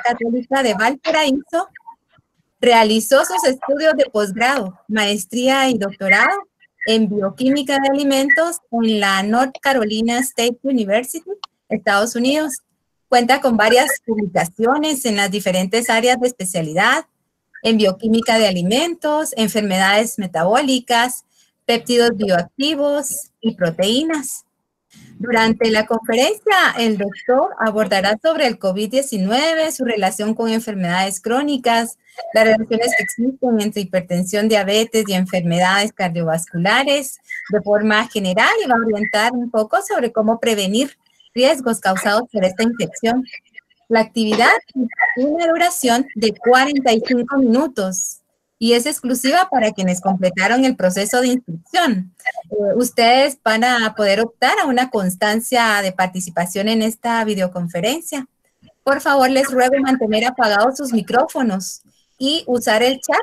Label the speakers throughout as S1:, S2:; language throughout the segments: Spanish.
S1: Universidad Católica de Valparaíso. Realizó sus estudios de posgrado, maestría y doctorado en bioquímica de alimentos en la North Carolina State University, Estados Unidos. Cuenta con varias publicaciones en las diferentes áreas de especialidad, en bioquímica de alimentos, enfermedades metabólicas, péptidos bioactivos y proteínas. Durante la conferencia, el doctor abordará sobre el COVID-19, su relación con enfermedades crónicas, las relaciones que existen entre hipertensión, diabetes y enfermedades cardiovasculares de forma general, y va a orientar un poco sobre cómo prevenir riesgos causados por esta infección. La actividad tiene una duración de 45 minutos y es exclusiva para quienes completaron el proceso de inscripción. Ustedes van a poder optar a una constancia de participación en esta videoconferencia. Por favor, les ruego mantener apagados sus micrófonos y usar el chat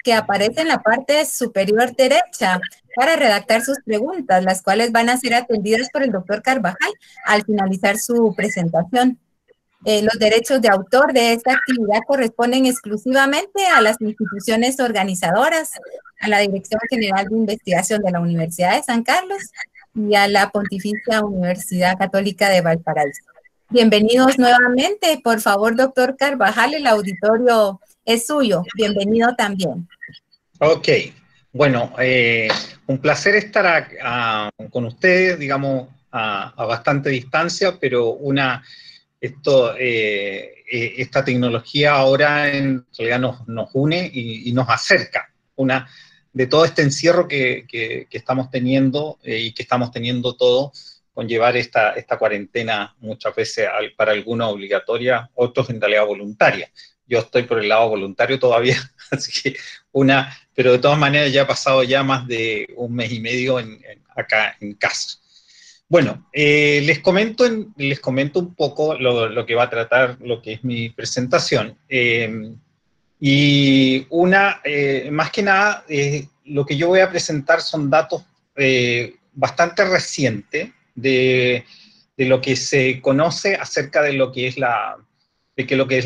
S1: que aparece en la parte superior derecha para redactar sus preguntas, las cuales van a ser atendidas por el doctor Carvajal al finalizar su presentación. Los derechos de autor de esta actividad corresponden exclusivamente a las instituciones organizadoras, a la Dirección General de Investigación de la Universidad de San Carlos y a la Pontificia Universidad Católica de Valparaíso. Bienvenidos nuevamente. Por favor, doctor Carvajal, el auditorio es suyo. Bienvenido también.
S2: Ok. Bueno, un placer estar con ustedes, digamos, a bastante distancia, pero esta tecnología ahora en realidad nos une y nos acerca. De todo este encierro que estamos teniendo y que estamos teniendo todos, con llevar esta cuarentena muchas veces para algunos obligatoria, otros en realidad voluntaria. Yo estoy por el lado voluntario todavía, así que pero de todas maneras ya ha pasado ya más de un mes y medio acá en casa. Bueno, les comento un poco lo que va a tratar lo que es mi presentación. Más que nada, lo que yo voy a presentar son datos bastante recientes de lo que se conoce acerca de lo que es la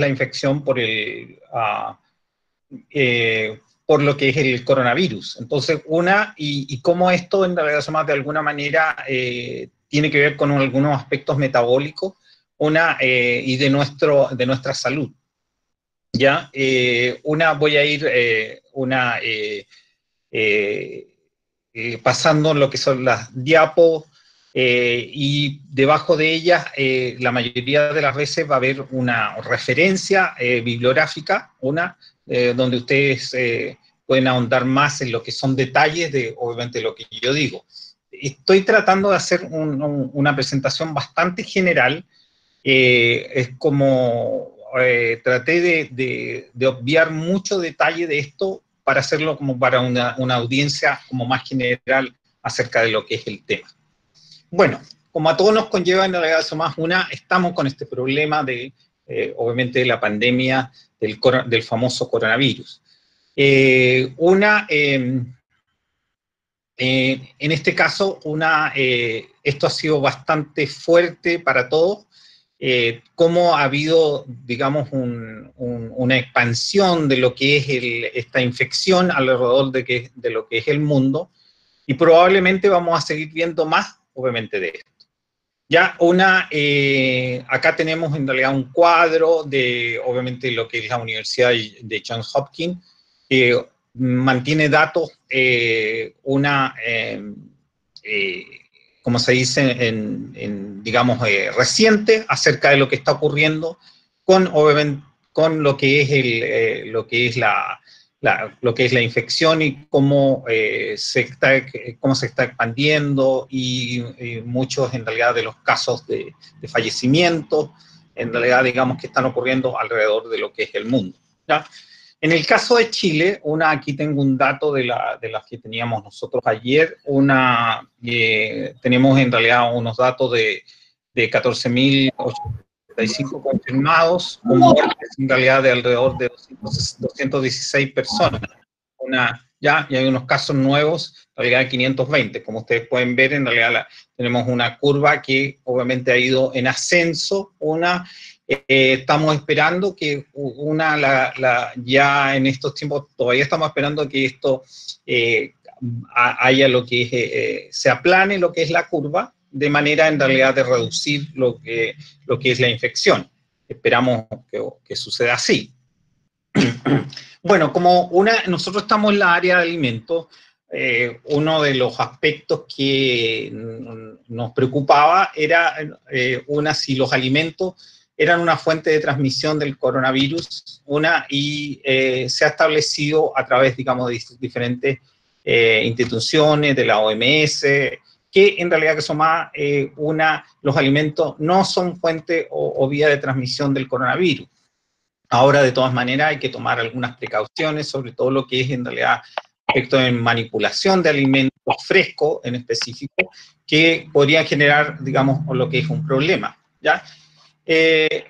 S2: infección por lo que es el coronavirus. Entonces, y cómo esto en realidad de alguna manera tiene que ver con algunos aspectos metabólicos, y de nuestra salud. ¿Ya? Voy a ir pasando lo que son las diapos, y debajo de ellas, la mayoría de las veces va a haber una referencia bibliográfica, donde ustedes pueden ahondar más en lo que son detalles de, obviamente, lo que yo digo. Estoy tratando de hacer una presentación bastante general. Es como traté de obviar mucho detalle de esto para hacerlo como para una audiencia como más general acerca de lo que es el tema. Bueno, como a todos nos conlleva en realidad estamos con este problema de, obviamente, de la pandemia del famoso coronavirus. En este caso, esto ha sido bastante fuerte para todos, cómo ha habido, digamos, una expansión de lo que es esta infección alrededor de lo que es el mundo, y probablemente vamos a seguir viendo más, obviamente, de esto. Ya acá tenemos en realidad un cuadro de, obviamente, lo que es la Universidad de Johns Hopkins, que mantiene datos, como se dice, digamos, reciente acerca de lo que está ocurriendo obviamente, con lo que es la infección y cómo se está expandiendo, y muchos, en realidad, de los casos de fallecimiento, en realidad, digamos, que están ocurriendo alrededor de lo que es el mundo, ¿ya? En el caso de Chile, aquí tengo un dato de las que teníamos nosotros ayer. Tenemos en realidad unos datos de 14.875 confirmados, con muertes en realidad de alrededor de 216 personas. Y hay unos casos nuevos, en realidad 520. Como ustedes pueden ver, en realidad tenemos una curva que obviamente ha ido en ascenso, estamos esperando que ya en estos tiempos todavía estamos esperando que esto haya lo que es, se aplane lo que es la curva, de manera en realidad de reducir lo que es la infección. Esperamos que suceda así. Bueno, nosotros estamos en la área de alimentos, uno de los aspectos que nos preocupaba era si los alimentos eran una fuente de transmisión del coronavirus, y se ha establecido a través, digamos, de diferentes instituciones, de la OMS, que en realidad que son más, los alimentos no son fuente o vía de transmisión del coronavirus. Ahora, de todas maneras, hay que tomar algunas precauciones, sobre todo lo que es en realidad aspecto de manipulación de alimentos frescos en específico, que podrían generar, digamos, lo que es un problema, ¿ya?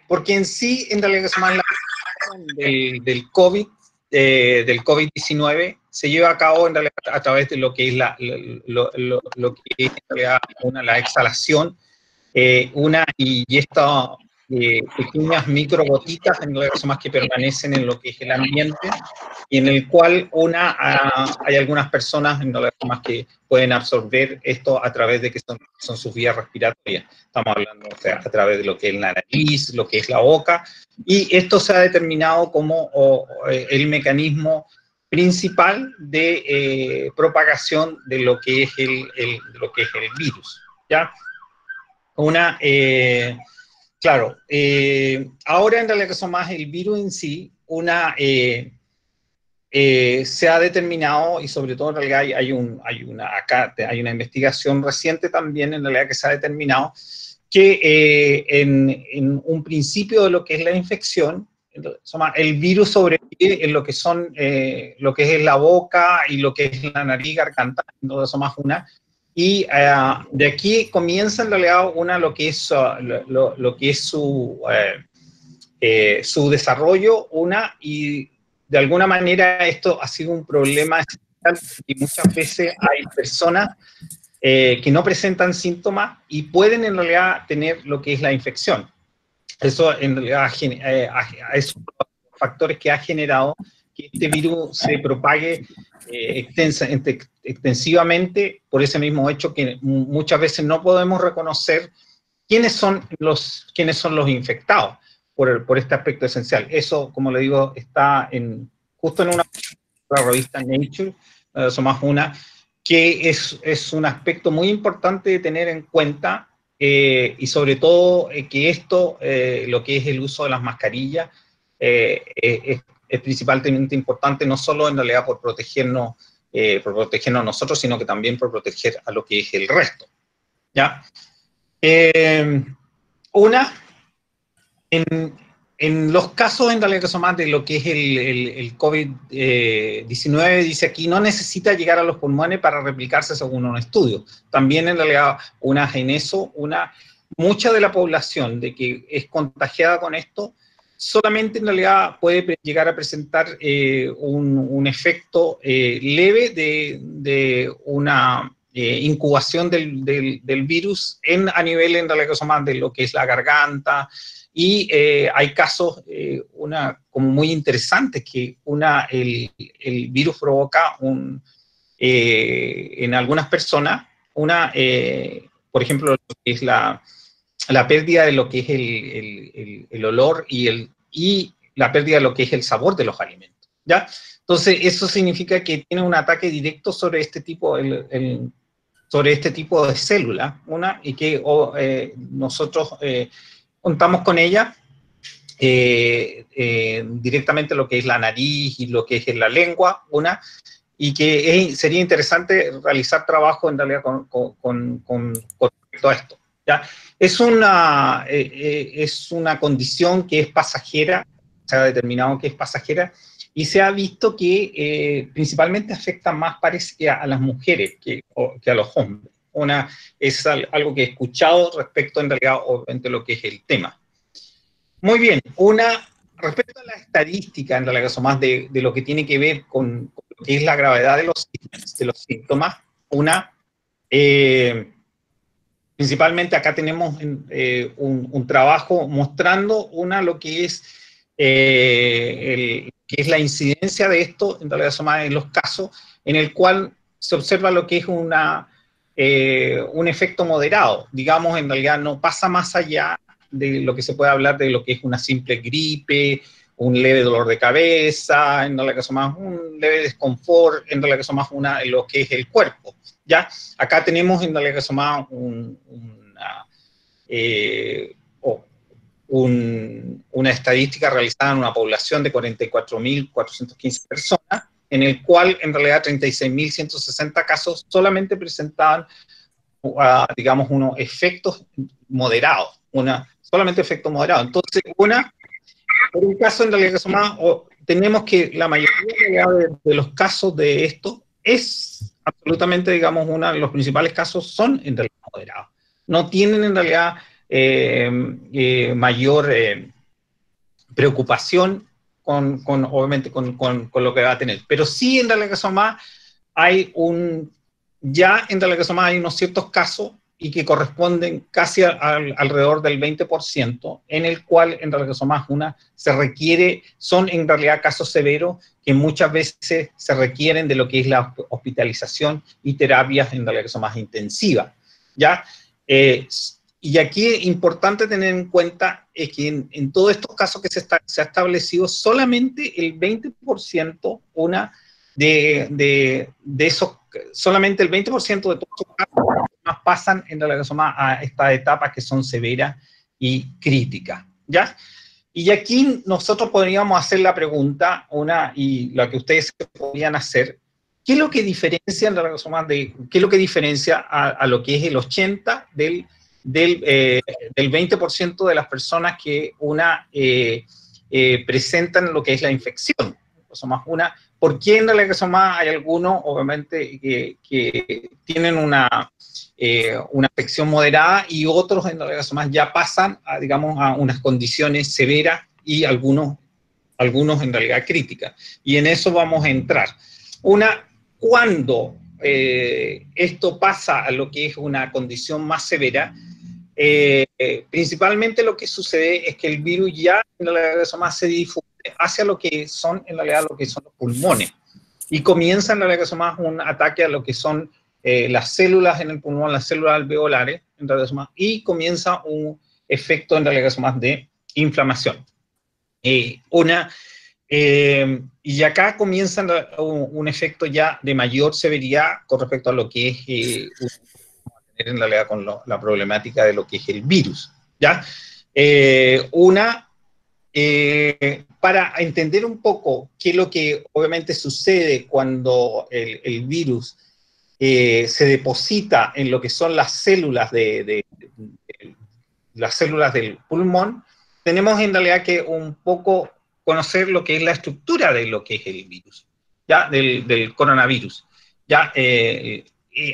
S2: Porque en sí, en realidad, que se llama del COVID-19 se lleva a cabo en realidad a través de lo que es lo que es en realidad la exhalación, y estas pequeñas microgotitas en realidad son más que permanecen en lo que es el ambiente, y en el cual hay algunas personas en realidad más que pueden absorber esto a través de que son sus vías respiratorias. Estamos hablando, o sea, a través de lo que es la nariz, lo que es la boca, y esto se ha determinado como el mecanismo principal de propagación de lo que es el virus, ¿ya? Claro, ahora en realidad que son más el virus en sí, se ha determinado, y sobre todo en realidad hay una investigación reciente también en realidad que se ha determinado que en un principio de lo que es la infección, el virus sobrevive en lo que es la boca y lo que es la nariz, garganta, entonces son más y de aquí comienza en realidad lo que es su desarrollo, y de alguna manera esto ha sido un problema y muchas veces hay personas que no presentan síntomas y pueden en realidad tener lo que es la infección. Eso en realidad es uno de los factores que ha generado que este virus se propague extensivamente, por ese mismo hecho que muchas veces no podemos reconocer quiénes son los infectados por este aspecto esencial. Eso, como le digo, está justo en la revista Nature, somos que es un aspecto muy importante de tener en cuenta, y sobre todo que esto, lo que es el uso de las mascarillas, es principalmente importante, no solo en realidad por protegernos nosotros, sino que también por proteger a lo que es el resto, ¿ya? En los casos en realidad que son más de lo que es el COVID-19, dice aquí, no necesita llegar a los pulmones para replicarse según un estudio. También en realidad, mucha de la población de que es contagiada con esto, solamente en realidad puede llegar a presentar un efecto leve de una incubación del virus a nivel en realidad que son más de lo que es la garganta. Y hay casos como muy interesantes que el virus provoca en algunas personas por ejemplo, lo que es la pérdida de lo que es el olor y la pérdida de lo que es el sabor de los alimentos, ¿ya? Entonces, eso significa que tiene un ataque directo sobre este tipo de células, y que nosotros contamos con ella directamente lo que es la nariz y lo que es la lengua, y que sería interesante realizar trabajo en realidad con respecto a esto, ¿ya? Es una condición que es pasajera, se ha determinado que es pasajera, y se ha visto que principalmente afecta más, parece, a las mujeres que a los hombres. Es algo que he escuchado respecto en realidad obviamente lo que es el tema. Muy bien, respecto a la estadística en realidad, eso más de lo que tiene que ver con lo que es la gravedad de los síntomas, Principalmente acá tenemos un trabajo mostrando lo que es, que es la incidencia de esto, en realidad en los casos, en el cual se observa lo que es un efecto moderado. Digamos, en realidad no pasa más allá de lo que se puede hablar de lo que es una simple gripe, un leve dolor de cabeza, en realidad que más un leve desconfort, en realidad que más lo que es el cuerpo. ¿Ya? Acá tenemos en realidad que más una estadística realizada en una población de 44.415 personas, en el cual en realidad 36.160 casos solamente presentaban, digamos, unos efectos moderados, solamente efectos moderados. Entonces, por un caso en realidad que son más, tenemos que la mayoría de los casos de esto es absolutamente, digamos, los principales casos son en realidad moderados. No tienen en realidad mayor preocupación obviamente, con lo que va a tener. Pero sí, en realidad que son más, hay ya en realidad que son más, hay unos ciertos casos y que corresponden casi alrededor del 20%, en el cual en realidad que son más se requiere, son en realidad casos severos que muchas veces se requieren de lo que es la hospitalización y terapias en realidad que son más intensivas, ¿ya? Y aquí es importante tener en cuenta es que en todos estos casos que se ha establecido, solamente el 20% de esos, solamente el 20% de todos esos casos pasan en relación a estas etapas que son severas y críticas, ¿ya? Y aquí nosotros podríamos hacer la pregunta, y la que ustedes podrían hacer, ¿qué es lo que diferencia en relación qué es lo que diferencia a lo que es el 80% del 20% de las personas que presentan lo que es la infección? ¿Por qué en realidad hay algunos, obviamente, que tienen una afección moderada y otros en realidad ya pasan a, digamos, a unas condiciones severas y algunos en realidad críticas? Y en eso vamos a entrar. Cuando esto pasa a lo que es una condición más severa, principalmente lo que sucede es que el virus ya en realidad se difunde hacia lo que son en realidad lo que son los pulmones y comienza en realidad un ataque a lo que son las células en el pulmón, las células alveolares, en realidad, y comienza un efecto en realidad de inflamación. Y acá comienza un efecto ya de mayor severidad con respecto a lo que es en realidad con la problemática de lo que es el virus, ¿ya? Para entender un poco qué es lo que obviamente sucede cuando el virus se deposita en lo que son las células las células del pulmón, tenemos en realidad que un poco conocer lo que es la estructura de lo que es el virus, ¿ya? Del coronavirus, ¿ya?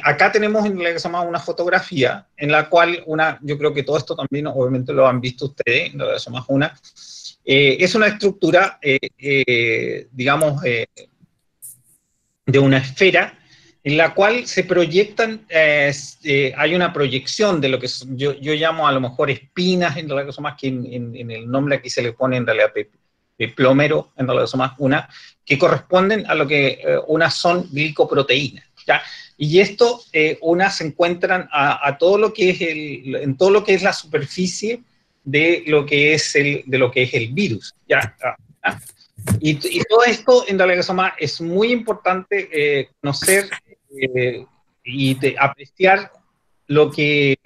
S2: Acá tenemos en realidad una fotografía en la cual yo creo que todo esto también obviamente lo han visto ustedes, en realidad es una estructura, digamos, de una esfera en la cual se proyectan, hay una proyección de lo que yo llamo a lo mejor espinas, en realidad son más que en el nombre aquí se le pone en realidad plomero, en realidad son más que corresponden a lo que unas son glicoproteínas, ¿ya? Y esto, unas se encuentran a todo lo que es en todo lo que es la superficie de lo que es el virus, ¿ya? Y todo esto en realidad es muy importante conocer y apreciar lo que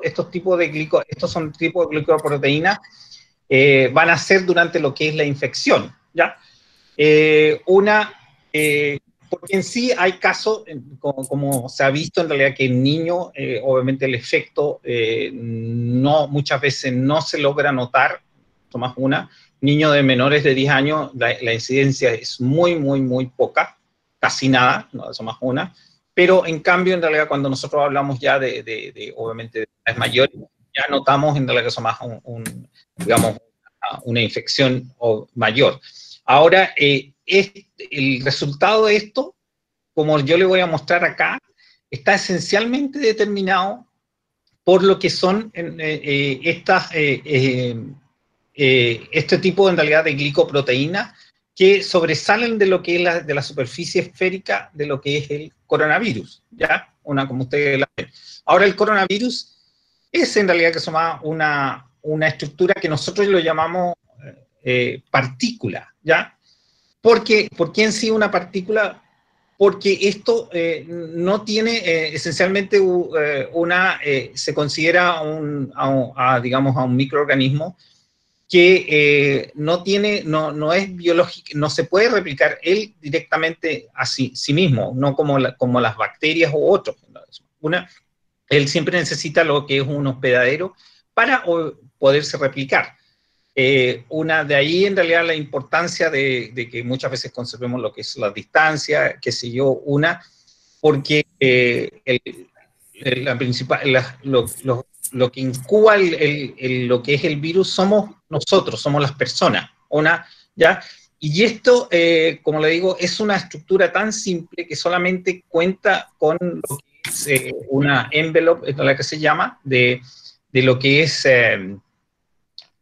S2: estos tipos de estos son tipos de glicoproteínas van a hacer durante lo que es la infección, ¿ya? Porque en sí hay casos, como se ha visto en realidad que en niños, obviamente el efecto muchas veces no se logra notar, tomas niños de menores de 10 años, la incidencia es muy, muy, muy poca, casi nada, no somos pero en cambio en realidad cuando nosotros hablamos ya obviamente de las mayores, ya notamos en realidad que son más digamos, una infección mayor. Ahora, el resultado de esto, como yo le voy a mostrar acá, está esencialmente determinado por lo que son este tipo en realidad de glicoproteínas que sobresalen de lo que es de la superficie esférica de lo que es el coronavirus, ¿ya? Como ustedes la ven. Ahora, el coronavirus es en realidad que se llama una estructura que nosotros lo llamamos partícula, ¿ya? ¿Por qué en sí una partícula? Porque esto no tiene esencialmente se considera digamos, a un microorganismo que no es biológico, no se puede replicar él directamente a sí mismo, no como las bacterias u otros. Él siempre necesita lo que es un hospedadero para poderse replicar. De ahí en realidad la importancia de que muchas veces conservemos lo que es la distancia, qué sé yo, porque lo que incuba lo que es el virus somos nosotros, somos las personas, ¿ya? Y esto, como le digo, es una estructura tan simple que solamente cuenta con lo que es una envelope, es la que se llama, de lo que es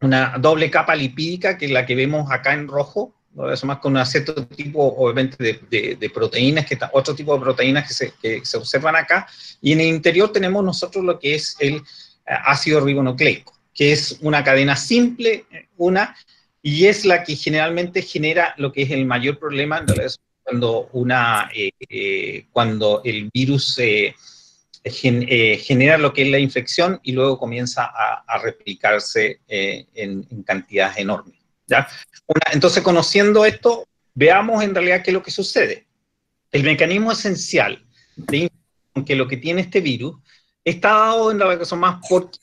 S2: una doble capa lipídica, que es la que vemos acá en rojo, ¿no? Eso más con un cierto tipo, obviamente, de proteínas, otro tipo de proteínas que se observan acá, y en el interior tenemos nosotros lo que es el ácido ribonucleico, que es una cadena simple, y es la que generalmente genera lo que es el mayor problema, entonces, cuando el virus genera lo que es la infección y luego comienza a replicarse en cantidades enormes, ¿ya? Entonces, conociendo esto, veamos en realidad qué es lo que sucede. El mecanismo esencial de infección que lo que tiene este virus está dado en la razón más porque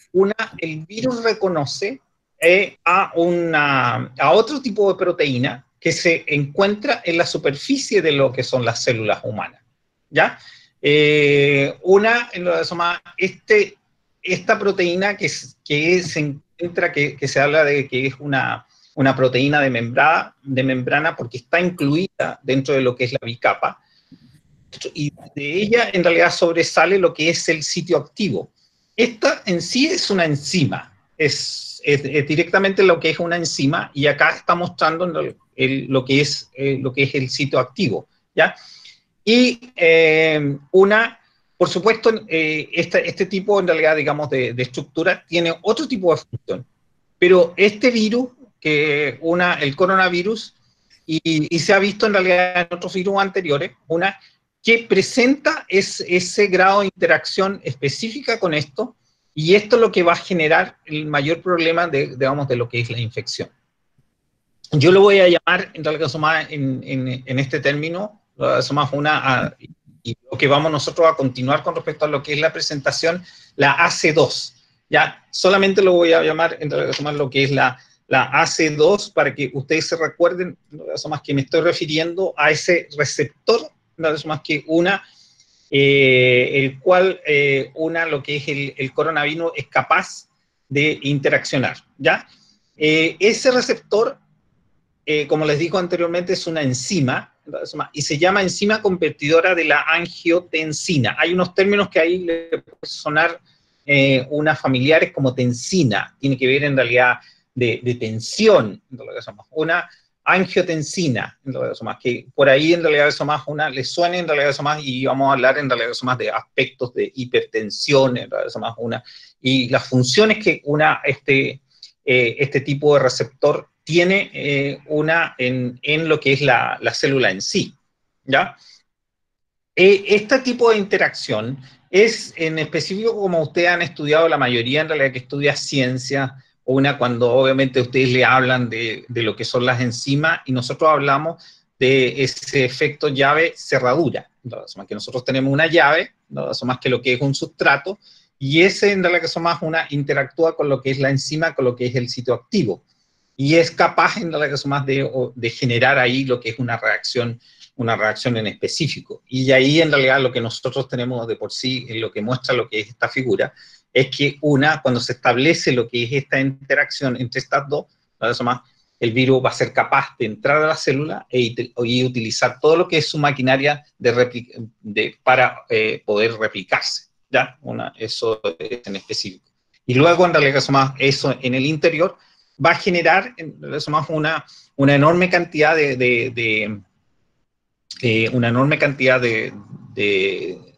S2: el virus reconoce a otro tipo de proteína que se encuentra en la superficie de lo que son las células humanas, ¿ya? Esta proteína que se encuentra, que se habla de que es una proteína de membrana porque está incluida dentro de lo que es la bicapa, y de ella en realidad sobresale lo que es el sitio activo. Esta en sí es una enzima, es directamente lo que es una enzima, y acá está mostrando lo que es el sitio activo, ¿ya? Y por supuesto, este tipo en realidad, digamos, de estructura tiene otro tipo de función, pero este virus, el coronavirus, y se ha visto en realidad en otros virus anteriores, que presenta ese grado de interacción específica con esto, y esto es lo que va a generar el mayor problema digamos, de lo que es la infección. Yo lo voy a llamar, en realidad, en este término, y lo que vamos nosotros a continuar con respecto a lo que es la presentación, la AC2. Ya, solamente lo voy a llamar, en realidad, lo que es la AC2, para que ustedes se recuerden, más que me estoy refiriendo a ese receptor, más que el cual lo que es el coronavirus es capaz de interaccionar, ¿ya? Ese receptor, como les digo anteriormente, es una enzima, y se llama enzima convertidora de la angiotensina. Hay unos términos que ahí le pueden sonar unas familiares como tensina, tiene que ver en realidad de tensión, una angiotensina, que por ahí en realidad eso más le suena en realidad eso más, y vamos a hablar en realidad eso más de aspectos de hipertensión, en realidad eso más y las funciones que este tipo de receptor tiene en lo que es la célula en sí, ¿ya? Este tipo de interacción es en específico, como ustedes han estudiado, la mayoría en realidad que estudia ciencia, cuando obviamente ustedes le hablan de lo que son las enzimas, y nosotros hablamos de ese efecto llave-cerradura, que nosotros tenemos una llave, ¿no? Eso más que lo que es un sustrato, y ese en realidad que son más interactúa con lo que es la enzima, con lo que es el sitio activo, y es capaz en realidad que son más de generar ahí lo que es una reacción en específico. Y ahí en realidad lo que nosotros tenemos de por sí, en lo que muestra lo que es esta figura, es que cuando se establece lo que es esta interacción entre estas dos, el virus va a ser capaz de entrar a la célula y utilizar todo lo que es su maquinaria para poder replicarse, ¿ya? Eso es en específico. Y luego, en realidad, eso en el interior va a generar, en realidad, una enorme cantidad de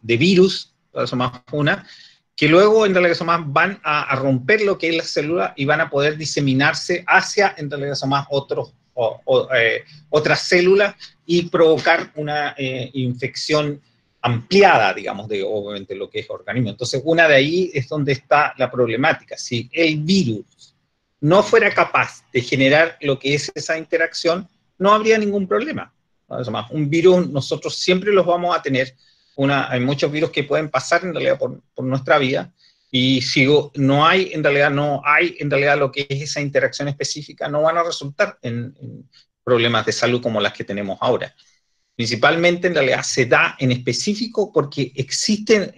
S2: virus, que luego, en realidad, van a romper lo que es la célula y van a poder diseminarse hacia, en realidad, otras células y provocar una infección ampliada, digamos, de obviamente lo que es organismo. Entonces, una de ahí es donde está la problemática. Si el virus no fuera capaz de generar lo que es esa interacción, no habría ningún problema. Un virus, nosotros siempre los vamos a tener. Hay muchos virus que pueden pasar en realidad por nuestra vida, y si no hay en realidad lo que es esa interacción específica, no van a resultar en problemas de salud como las que tenemos ahora. Principalmente en realidad se da en específico porque existe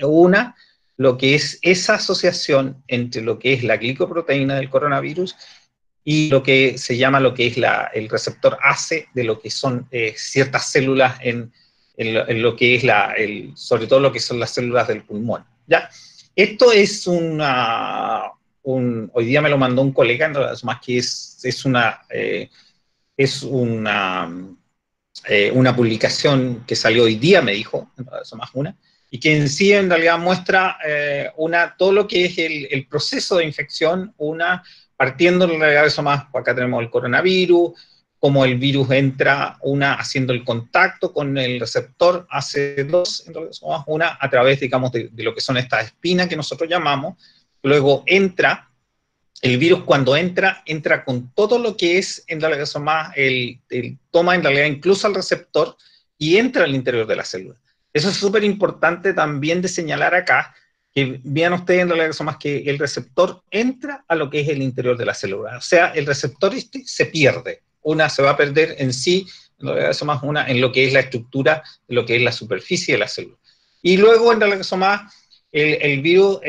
S2: lo que es esa asociación entre lo que es la glicoproteína del coronavirus y lo que se llama lo que es el receptor ACE de lo que son ciertas células en lo que es sobre todo lo que son las células del pulmón, ¿ya? Esto es hoy día me lo mandó un colega, más que es una publicación que salió hoy día, me dijo, y que en sí en realidad muestra todo lo que es el proceso de infección, partiendo en realidad acá tenemos el coronavirus, cómo el virus entra, haciendo el contacto con el receptor AC2, entonces a través, digamos, de lo que son estas espinas que nosotros llamamos, luego entra. El virus cuando entra con todo lo que es, en realidad, toma en realidad incluso al receptor y entra al interior de la célula. Eso es súper importante también de señalar acá, que vean ustedes en realidad que el receptor entra a lo que es el interior de la célula. O sea, el receptor se pierde. Se va a perder en sí, en lo que es la estructura, de lo que es la superficie de la célula. Y luego, en realidad, el virus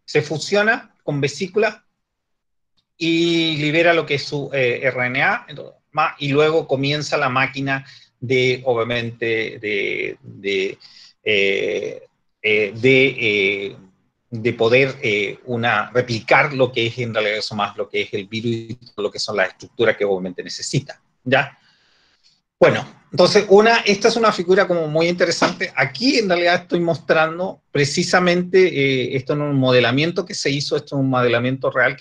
S2: se fusiona con vesículas y libera lo que es su RNA, y luego comienza la máquina obviamente, de poder replicar lo que es en realidad lo que es el virus y lo que son las estructuras que obviamente necesita, ¿ya? Bueno, entonces esta es una figura como muy interesante. Aquí en realidad estoy mostrando precisamente, esto no es un modelamiento que se hizo, esto es un modelamiento real,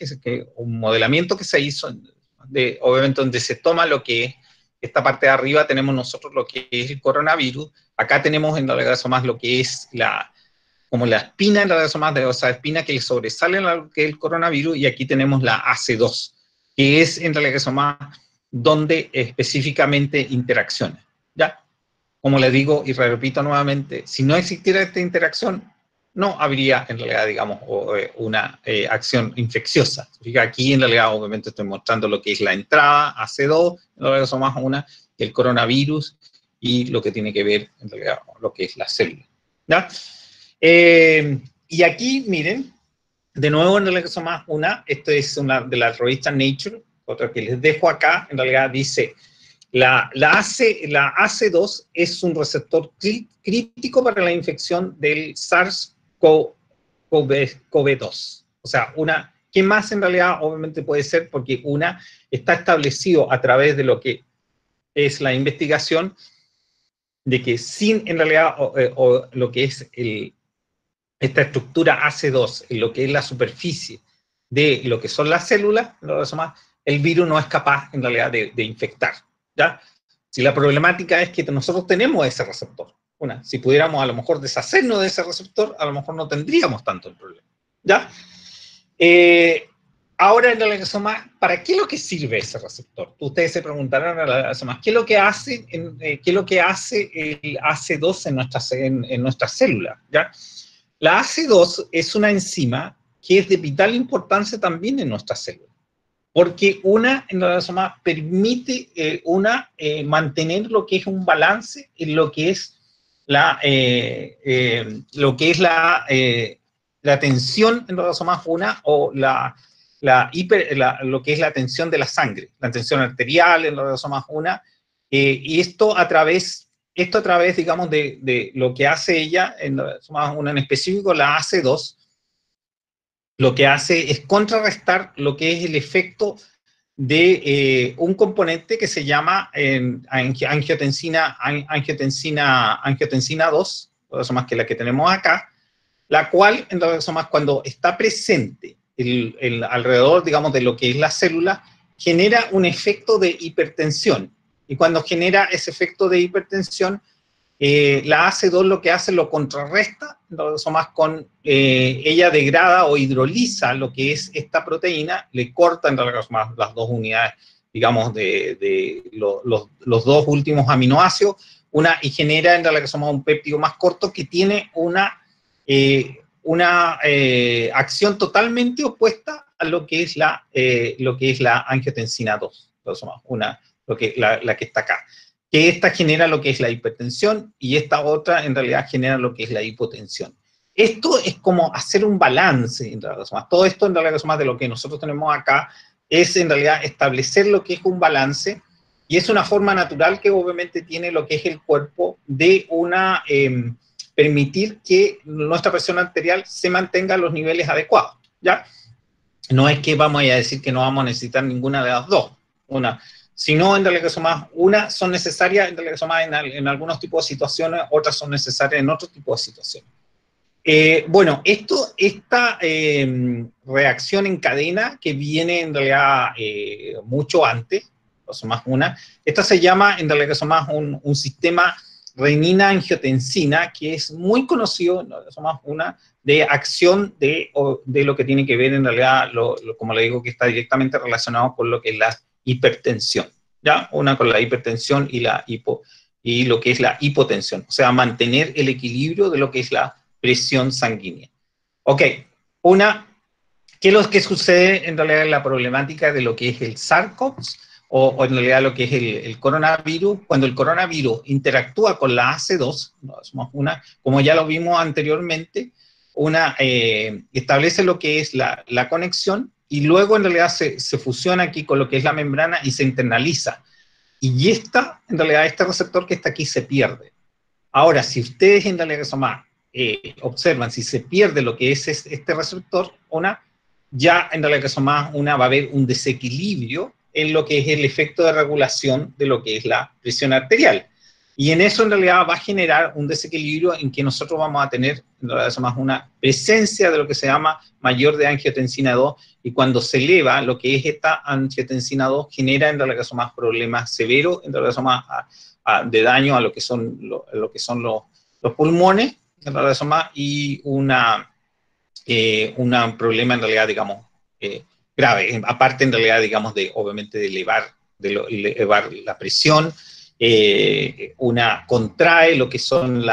S2: un modelamiento que se hizo, obviamente donde se toma lo que es, esta parte de arriba tenemos nosotros lo que es el coronavirus, acá tenemos en realidad lo que es como la espina, en realidad espina que le sobresale a lo que es el coronavirus, y aquí tenemos la AC2, que es en realidad donde específicamente interacciona, ¿ya? Como les digo y repito nuevamente, si no existiera esta interacción, no habría en realidad, digamos, una acción infecciosa. Aquí en realidad obviamente estoy mostrando lo que es la entrada, AC2, en realidad el coronavirus y lo que tiene que ver en realidad lo que es la célula, ¿ya? Y aquí, miren, de nuevo en realidad esto es una de las revistas Nature, otra que les dejo acá, en realidad dice, la AC2 es un receptor crítico para la infección del SARS-CoV-2. O sea, ¿qué más en realidad obviamente puede ser? Porque está establecido a través de lo que es la investigación, de que sin en realidad lo que es esta estructura AC2, en lo que es la superficie de lo que son las células, el virus no es capaz en realidad de infectar, ¿ya? Si la problemática es que nosotros tenemos ese receptor, si pudiéramos a lo mejor deshacernos de ese receptor, a lo mejor no tendríamos tanto el problema, ¿ya? Ahora, en realidad, ¿para qué es lo que sirve ese receptor? Ustedes se preguntarán, ¿qué es lo que hace, el AC2 en nuestras células, ¿ya? La AC2 es una enzima que es de vital importancia también en nuestras células, porque en realidad permite mantener lo que es un balance en lo que es la tensión, en realidad o lo que es la tensión de la sangre, la tensión arterial, en realidad y esto a través esto a través, digamos, de lo que hace ella, una en específico, la AC2, lo que hace es contrarrestar lo que es el efecto de un componente que se llama angiotensina 2, eso más que la que tenemos acá, la cual, en realidad, más cuando está presente alrededor, digamos, de lo que es la célula, genera un efecto de hipertensión. Y cuando genera ese efecto de hipertensión, la AC2 lo que hace lo contrarresta, eso más con, ella degrada o hidroliza lo que es esta proteína, le corta en realidad más las dos unidades, digamos, de los dos últimos aminoácidos, y genera en realidad un péptido más corto que tiene una acción totalmente opuesta a lo que es la angiotensina 2, la que está acá. Que esta genera lo que es la hipertensión y esta otra en realidad genera lo que es la hipotensión. Esto es como hacer un balance, en realidad, todo esto en realidad más de lo que nosotros tenemos acá es en realidad establecer lo que es un balance, y es una forma natural que obviamente tiene lo que es el cuerpo de permitir que nuestra presión arterial se mantenga a los niveles adecuados, ¿ya? No es que vamos a decir que no vamos a necesitar ninguna de las dos, sino en realidad son necesarias en algunos tipos de situaciones, otras son necesarias en otros tipos de situaciones. Bueno, esta reacción en cadena que viene en realidad mucho antes, esta se llama en realidad un sistema renina-angiotensina, que es muy conocido, de acción de lo que tiene que ver en realidad, como le digo, que está directamente relacionado con lo que es la hipertensión, ¿ya? Una con la hipertensión y lo que es la hipotensión, o sea, mantener el equilibrio de lo que es la presión sanguínea. Ok, ¿qué es lo que sucede en realidad en la problemática de lo que es el SARS-CoV o en realidad lo que es el coronavirus? Cuando el coronavirus interactúa con la AC2, como ya lo vimos anteriormente, establece lo que es la conexión, y luego en realidad se fusiona aquí con lo que es la membrana y se internaliza. Y en realidad este receptor que está aquí se pierde. Ahora, si ustedes en realidad observan, si se pierde lo que es este receptor, ya en realidad va a haber un desequilibrio en lo que es el efecto de regulación de lo que es la presión arterial. Y en eso en realidad va a generar un desequilibrio en que nosotros vamos a tener en realidad una presencia de lo que se llama mayor de angiotensina 2, y cuando se eleva lo que es esta angiotensina 2 genera en realidad más problemas severos, en realidad de daño a lo que son los pulmones, en realidad y un problema en realidad, digamos, grave, aparte en realidad, digamos, obviamente de elevar la presión. Contrae lo que son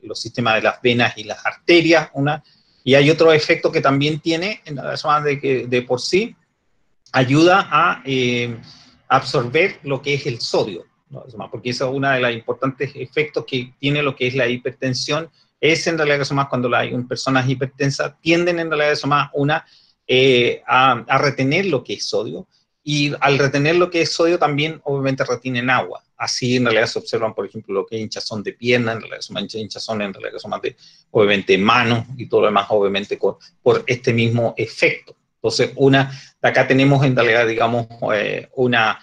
S2: los sistemas de las venas y las arterias, y hay otro efecto que también tiene, en la zona de que de por sí ayuda a absorber lo que es el sodio, ¿no? Porque eso es uno de los importantes efectos que tiene lo que es la hipertensión, es en realidad eso más cuando hay personas hipertensas, tienden en realidad eso más a retener lo que es sodio, y al retener lo que es sodio también obviamente retienen agua. Así en realidad se observan, por ejemplo, lo que es hinchazón de pierna, en realidad hinchazón en realidad son más de, obviamente, manos y todo lo demás, obviamente, por este mismo efecto. Entonces, acá tenemos en realidad, digamos, una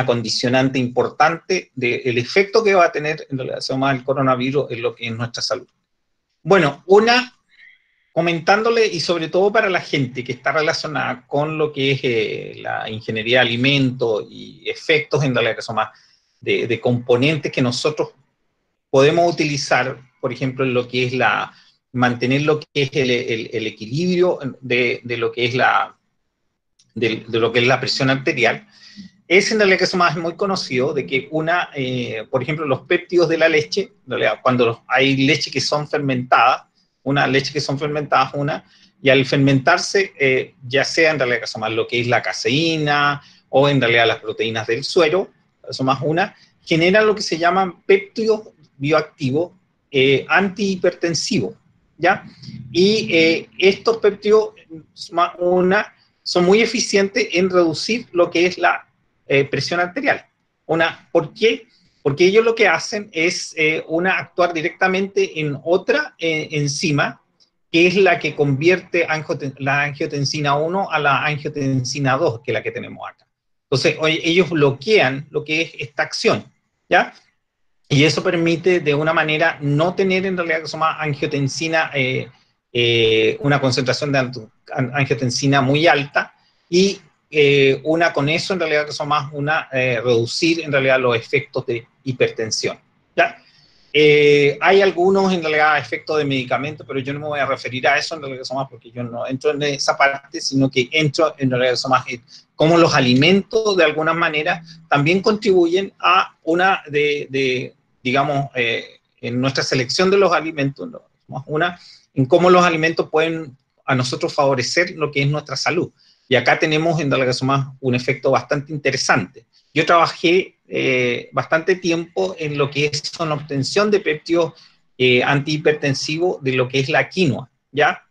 S2: condicionante importante del efecto que va a tener en relación al coronavirus en lo que es nuestra salud. Bueno, comentándole, y sobre todo para la gente que está relacionada con lo que es la ingeniería de alimentos y efectos en realidad que son más de componentes que nosotros podemos utilizar, por ejemplo, en lo que es mantener lo que es el equilibrio de lo que es de lo que es la presión arterial. Es en realidad que eso más es muy conocido, de que por ejemplo, los péptidos de la leche, en realidad, cuando hay leche que son fermentadas, y al fermentarse, ya sea en realidad que eso más lo que es la caseína, o en realidad las proteínas del suero, eso más generan lo que se llaman péptidos bioactivos antihipertensivos, ¿ya? Y estos péptidos son muy eficientes en reducir lo que es la presión arterial. ¿Por qué? porque ellos lo que hacen es actuar directamente en otra enzima, que es la que convierte la angiotensina 1 a la angiotensina 2, que es la que tenemos acá. Entonces, ellos bloquean lo que es esta acción, ¿ya? Y eso permite, de una manera, no tener en realidad que se llama angiotensina, una concentración de angiotensina muy alta, y con eso en realidad que son más reducir en realidad los efectos de hipertensión, ¿ya? Hay algunos en realidad efectos de medicamentos, pero yo no me voy a referir a eso en realidad que son más, porque yo no entro en esa parte, sino que entro en realidad que son más cómo los alimentos de alguna manera también contribuyen a digamos, en nuestra selección de los alimentos, ¿no? En cómo los alimentos pueden a nosotros favorecer lo que es nuestra salud. Y acá tenemos en realidad un efecto bastante interesante. Yo trabajé bastante tiempo en lo que es una obtención de péptidos antihipertensivos de lo que es la quinoa, ¿ya?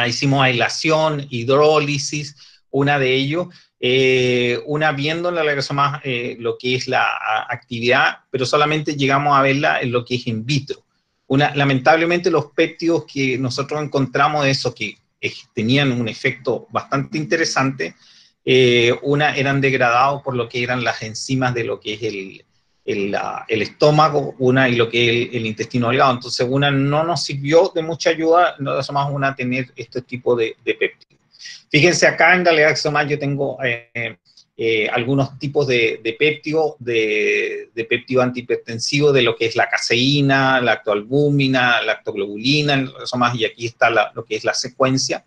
S2: Hicimos aislación, hidrólisis, una de ellos, una viendo lo que es la actividad, pero solamente llegamos a verla en lo que es in vitro. Lamentablemente los péptidos que nosotros encontramos, esos que tenían un efecto bastante interesante, eran degradados por lo que eran las enzimas de lo que es el estómago, y lo que es el intestino delgado. Entonces, no nos sirvió de mucha ayuda, no más tener este tipo de péptidos. Fíjense acá, en realidad, yo tengo algunos tipos de péptidos, de péptido antihipertensivo, de lo que es la caseína, lactoalbúmina, lactoglobulina, y aquí está lo que es la secuencia,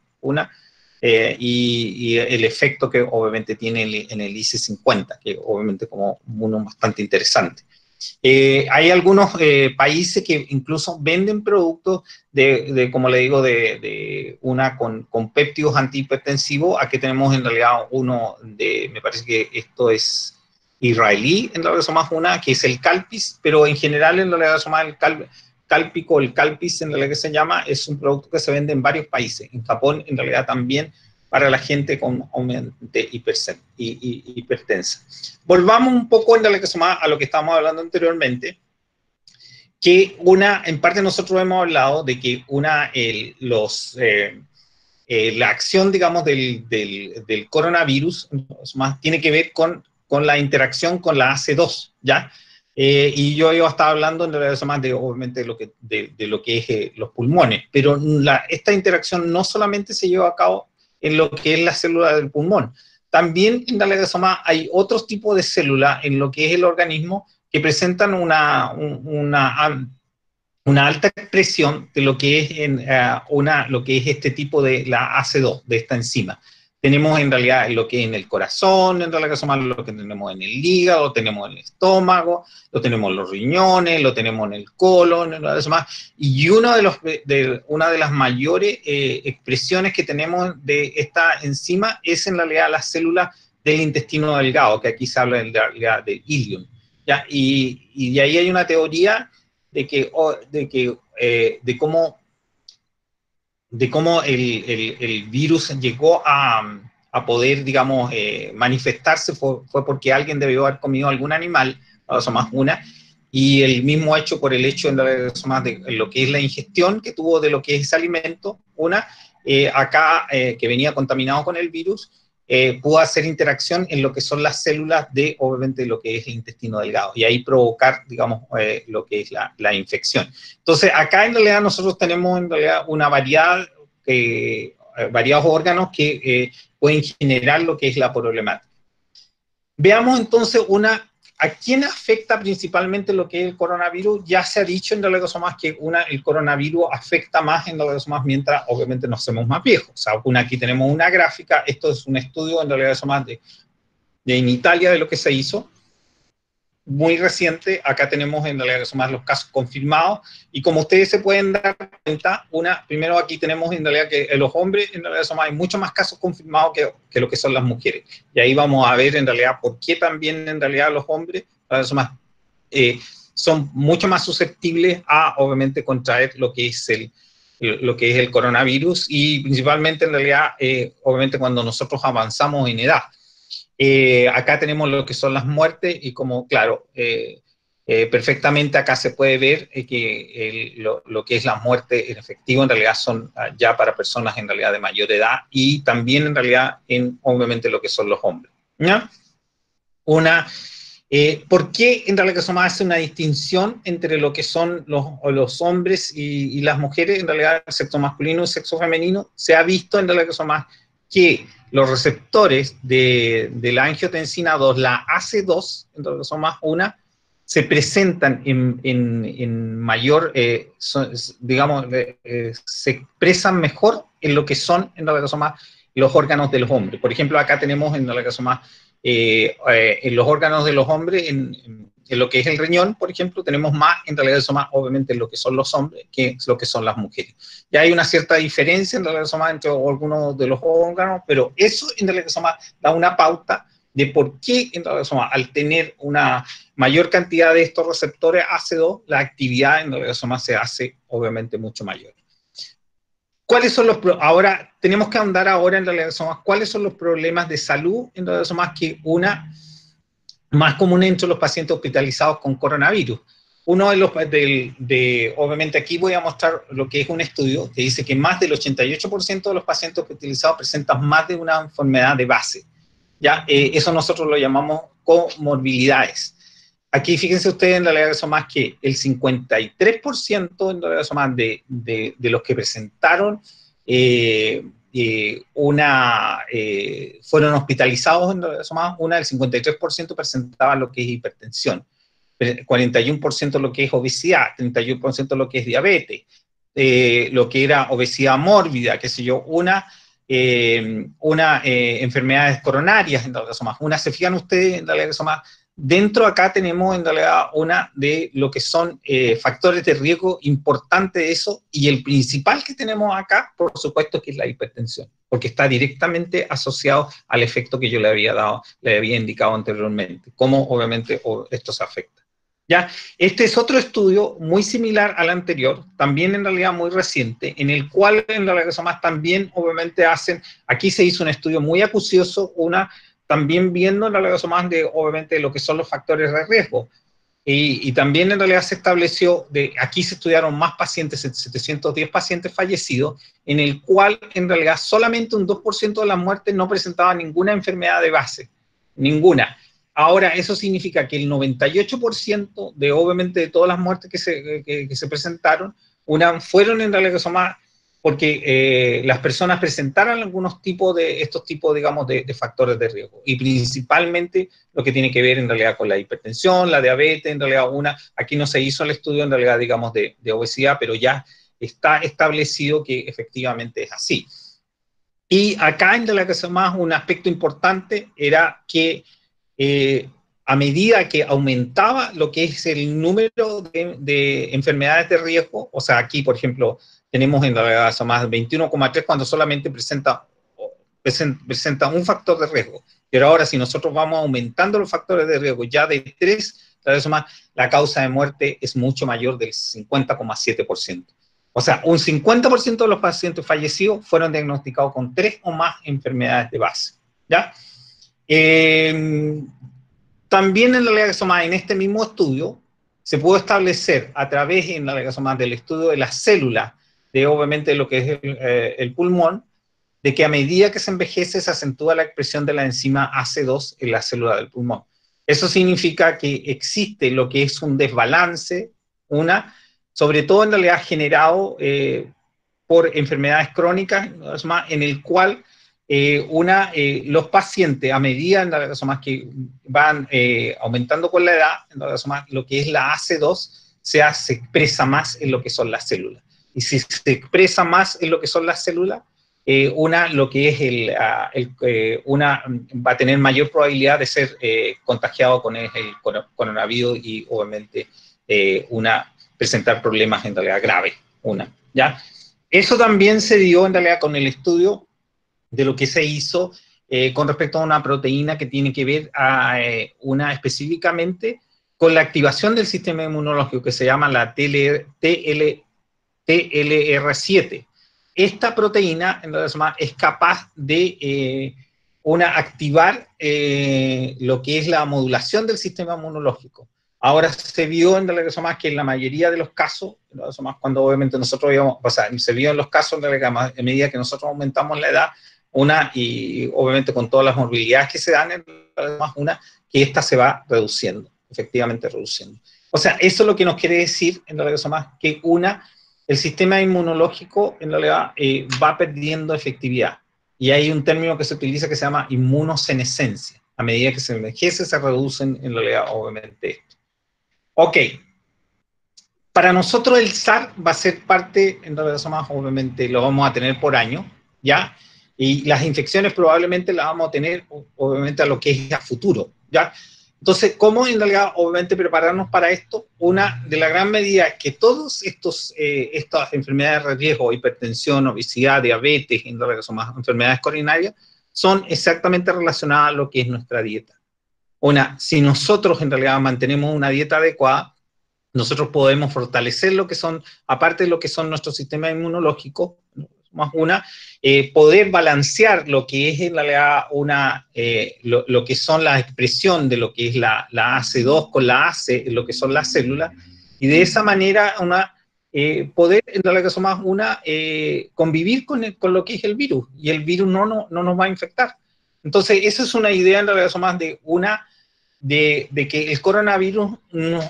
S2: y el efecto que obviamente tiene en el IC50, que obviamente como uno bastante interesante. Hay algunos países que incluso venden productos como le digo, con péptidos antihipertensivos. Aquí tenemos en realidad uno me parece que esto es israelí, en realidad somos que es el Calpis, pero en general en realidad somos el Calpico, el Calpis en realidad que se llama, es un producto que se vende en varios países. En Japón en realidad también, para la gente con hipertensa. Volvamos un poco en realidad a lo que estábamos hablando anteriormente, que en parte nosotros hemos hablado de que la acción, digamos, del coronavirus tiene que ver con la interacción con la AC2, ¿ya? Y yo estaba hablando en realidad más obviamente, de lo que es los pulmones, pero esta interacción no solamente se lleva a cabo en lo que es la célula del pulmón, también en realidad hay otros tipos de células en lo que es el organismo que presentan una alta expresión de lo que es lo que es este tipo de la AC2, de esta enzima. Tenemos en realidad lo que es en el corazón, en realidad lo que tenemos en el hígado, lo tenemos en el estómago, lo tenemos en los riñones, lo tenemos en el colon, y una de las mayores expresiones que tenemos de esta enzima es en realidad las células del intestino delgado, que aquí se habla en realidad del ileum, ¿ya? Y de ahí hay una teoría de cómo el virus llegó a poder, digamos, manifestarse fue porque alguien debió haber comido algún animal, y el mismo hecho por el hecho de lo que es la ingestión que tuvo de lo que es ese alimento, acá que venía contaminado con el virus, pudo hacer interacción en lo que son las células obviamente, lo que es el intestino delgado, y ahí provocar, digamos, lo que es la infección. Entonces, acá en realidad nosotros tenemos en realidad una variados órganos que pueden generar lo que es la problemática. Veamos entonces ¿a quién afecta principalmente lo que es el coronavirus? Ya se ha dicho en realidad que el coronavirus afecta más en realidad mientras obviamente nos hacemos más viejos. O sea, aquí tenemos una gráfica, esto es un estudio en realidad en Italia de lo que se hizo, muy reciente. Acá tenemos en realidad los casos confirmados, y como ustedes se pueden dar cuenta, primero aquí tenemos en realidad que en los hombres en realidad hay muchos más casos confirmados que lo que son las mujeres, y ahí vamos a ver en realidad por qué también en realidad los hombres son mucho más susceptibles a obviamente contraer lo que es el coronavirus, y principalmente en realidad obviamente cuando nosotros avanzamos en edad. Acá tenemos lo que son las muertes, y como, claro, perfectamente acá se puede ver que lo que es la muerte en efectivo en realidad son ya para personas en realidad de mayor edad y también en realidad obviamente lo que son los hombres, ¿ya? ¿Por qué en realidad se hace una distinción entre lo que son los hombres y las mujeres? En realidad el sexo masculino y el sexo femenino se ha visto en realidad que los receptores de la angiotensina 2, la AC2, en realidad se presentan en mayor, se expresan mejor en lo que son en realidad los órganos de los hombres. Por ejemplo, acá tenemos en realidad en los órganos de los hombres, en lo que es el riñón, por ejemplo, tenemos más, en realidad obviamente en lo que son los hombres que lo que son las mujeres. Ya hay una cierta diferencia en realidad entre algunos de los órganos, pero eso en realidad da una pauta de por qué en realidad al tener una mayor cantidad de estos receptores AC2, la actividad en realidad se hace obviamente mucho mayor. ¿Cuáles son ahora tenemos que ahondar ahora en realidad cuáles son los problemas de salud en realidad que una más común entre los pacientes hospitalizados con coronavirus? Uno de los, obviamente aquí voy a mostrar lo que es un estudio que dice que más del 88% de los pacientes hospitalizados presentan más de una enfermedad de base. ¿Ya? Eso nosotros lo llamamos comorbilidades. Aquí fíjense ustedes en realidad eso más que el 53% en realidad eso más de los que presentaron fueron hospitalizados en realidad eso más, del 53% presentaba lo que es hipertensión, 41% lo que es obesidad, 31% lo que es diabetes, lo que era obesidad mórbida, qué sé yo, enfermedades coronarias, en realidad, se fijan ustedes, en realidad, dentro acá tenemos en realidad una de lo que son factores de riesgo importantes de eso, y el principal que tenemos acá, por supuesto, que es la hipertensión, porque está directamente asociado al efecto que yo le había indicado anteriormente, cómo obviamente esto se afecta. ¿Ya? Este es otro estudio muy similar al anterior, también en realidad muy reciente, en el cual en realidad también obviamente aquí se hizo un estudio muy acucioso, también viendo en realidad obviamente lo que son los factores de riesgo, y también en realidad se estableció, aquí se estudiaron más pacientes, 710 pacientes fallecidos, en el cual en realidad solamente un 2% de las muertes no presentaba ninguna enfermedad de base, ninguna. Ahora, eso significa que el 98% obviamente, de todas las muertes que se presentaron, fueron en realidad porque las personas presentaron estos tipos, digamos, de factores de riesgo. Y principalmente lo que tiene que ver en realidad con la hipertensión, la diabetes, en realidad aquí no se hizo el estudio en realidad, digamos, de obesidad, pero ya está establecido que efectivamente es así. Y acá en realidad un aspecto importante era que a medida que aumentaba lo que es el número de enfermedades de riesgo, o sea, aquí, por ejemplo, tenemos en realidad más 21,3 cuando solamente presenta un factor de riesgo. Pero ahora, si nosotros vamos aumentando los factores de riesgo ya de 3, la causa de muerte es mucho mayor del 50,7%. O sea, un 50% de los pacientes fallecidos fueron diagnosticados con 3 o más enfermedades de base. ¿Ya? También en realidad en este mismo estudio se pudo establecer a través en realidad del estudio de las células de obviamente lo que es el pulmón, de que a medida que se envejece se acentúa la expresión de la enzima AC2 en la célula del pulmón. Eso significa que existe lo que es un desbalance, sobre todo en realidad generado por enfermedades crónicas, en el cual los pacientes, a medida que van aumentando con la edad, lo que es la AC2 se expresa más en lo que son las células. Y si se expresa más en lo que son las células, lo que es va a tener mayor probabilidad de ser contagiado con el coronavirus y obviamente presentar problemas en realidad graves. ¿Ya? Eso también se dio en realidad con el estudio de lo que se hizo con respecto a una proteína que tiene que ver específicamente con la activación del sistema inmunológico que se llama la TLR7. Esta proteína en realidad es capaz de activar lo que es la modulación del sistema inmunológico. Ahora se vio en realidad más que en la mayoría de los casos, más cuando obviamente nosotros íbamos, o sea, se vio en los casos en realidad en medida que nosotros aumentamos la edad, y obviamente con todas las morbilidades que se dan, en más una, que esta se va reduciendo, efectivamente reduciendo. O sea, eso es lo que nos quiere decir en realidad más que el sistema inmunológico en realidad va perdiendo efectividad. Y hay un término que se utiliza que se llama inmunosenescencia. A medida que se envejece, se reducen en realidad obviamente esto. Ok, para nosotros el SARS va a ser parte, en realidad más obviamente lo vamos a tener por año, ¿ya? Y las infecciones probablemente las vamos a tener, obviamente, a lo que es a futuro, ¿ya? Entonces, ¿cómo en realidad, obviamente, prepararnos para esto? Una de las gran medidas es que todas estas enfermedades de riesgo, hipertensión, obesidad, diabetes, en realidad son más enfermedades coronarias, son exactamente relacionadas a lo que es nuestra dieta. Si nosotros en realidad mantenemos una dieta adecuada, nosotros podemos fortalecer lo que son, aparte de lo que son nuestro sistema inmunológico, más poder balancear lo que es en realidad lo que son la expresión de lo que es la AC2 con la AC, lo que son las células, y de esa manera poder en realidad más convivir con lo que es el virus, y el virus no nos va a infectar. Entonces, esa es una idea en realidad más de que el coronavirus nos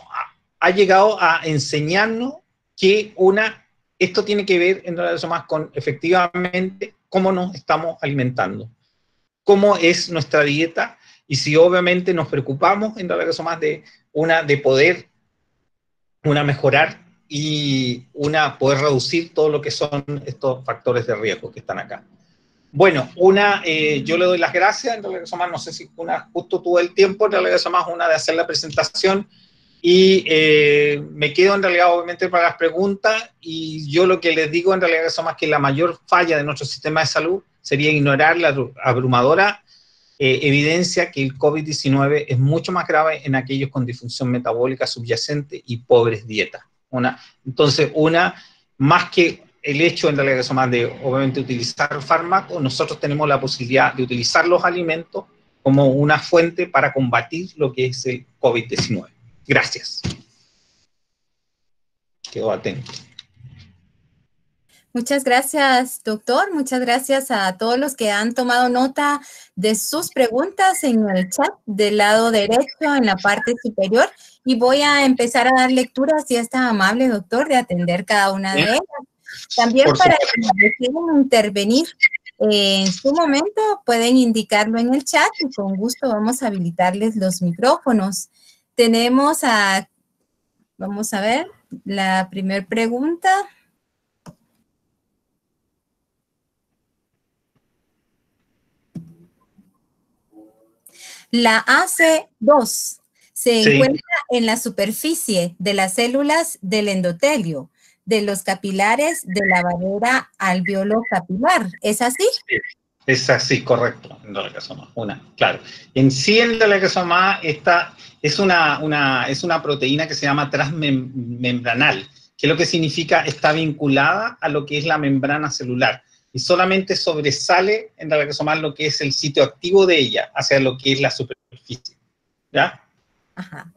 S2: ha llegado a enseñarnos que esto tiene que ver en realidad más con efectivamente cómo nos estamos alimentando, cómo es nuestra dieta, y si obviamente nos preocupamos en realidad más de poder mejorar y poder reducir todo lo que son estos factores de riesgo que están acá. Bueno, yo le doy las gracias, en realidad más, no sé si justo tuve el tiempo, en realidad más, de hacer la presentación, y me quedo en realidad obviamente para las preguntas, y yo lo que les digo en realidad es más que la mayor falla de nuestro sistema de salud sería ignorar la abrumadora evidencia que el COVID-19 es mucho más grave en aquellos con disfunción metabólica subyacente y pobres dietas. Entonces, más que el hecho en realidad es más de obviamente utilizar fármacos, nosotros tenemos la posibilidad de utilizar los alimentos como una fuente para combatir lo que es el COVID-19. Gracias. Quedo atento.
S1: Muchas gracias, doctor. Muchas gracias a todos los que han tomado nota de sus preguntas en el chat del lado derecho, en la parte superior. Y voy a empezar a dar lectura, si es tan amable, doctor, de atender cada una de ellas. También para quienes deseen intervenir en su momento, pueden indicarlo en el chat y con gusto vamos a habilitarles los micrófonos. Tenemos vamos a ver, la primera pregunta. La AC2 se encuentra en la superficie de las células del endotelio, de los capilares de la barrera alveolo-capilar. ¿Es así?
S2: Sí, es así, correcto. En realidad claro. En sí, en realidad esta es una proteína que se llama transmembranal, que lo que significa está vinculada a lo que es la membrana celular, y solamente sobresale en realidad lo que es el sitio activo de ella hacia lo que es la superficie. ¿Ya?
S1: Ajá.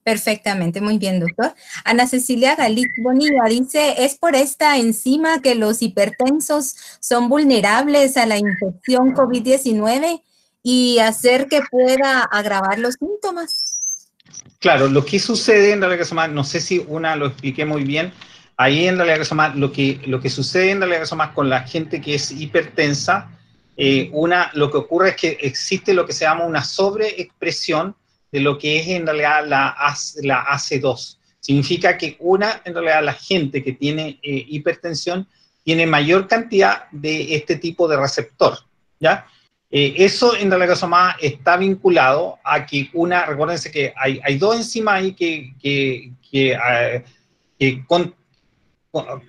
S1: Perfectamente, muy bien, doctor. Ana Cecilia Galic Bonilla dice, ¿es por esta enzima que los hipertensos son vulnerables a la infección COVID-19 y hacer que pueda agravar los síntomas?
S2: Claro, lo que sucede en realidad, no sé si lo expliqué muy bien, ahí en realidad lo que sucede en realidad con la gente que es hipertensa, lo que ocurre es que existe lo que se llama una sobreexpresión de lo que es en realidad la AC2. Significa que en realidad la gente que tiene hipertensión tiene mayor cantidad de este tipo de receptor, ¿ya? Eso en realidad está vinculado a que recuérdense que hay dos enzimas ahí que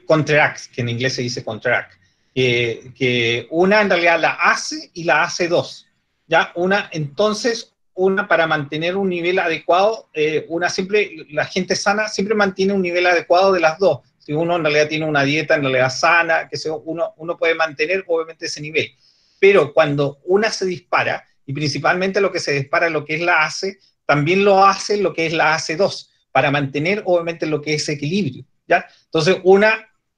S2: contract, que en inglés se dice contract, que una en realidad la ACE y la AC2, ¿ya? Entonces, para mantener un nivel adecuado, la gente sana siempre mantiene un nivel adecuado de las dos. Si uno en realidad tiene una dieta en realidad sana, uno puede mantener obviamente ese nivel. Pero cuando una se dispara, y principalmente lo que se dispara es lo que es la ACE, también lo hace lo que es la AC2, para mantener obviamente lo que es equilibrio, ¿ya? Entonces,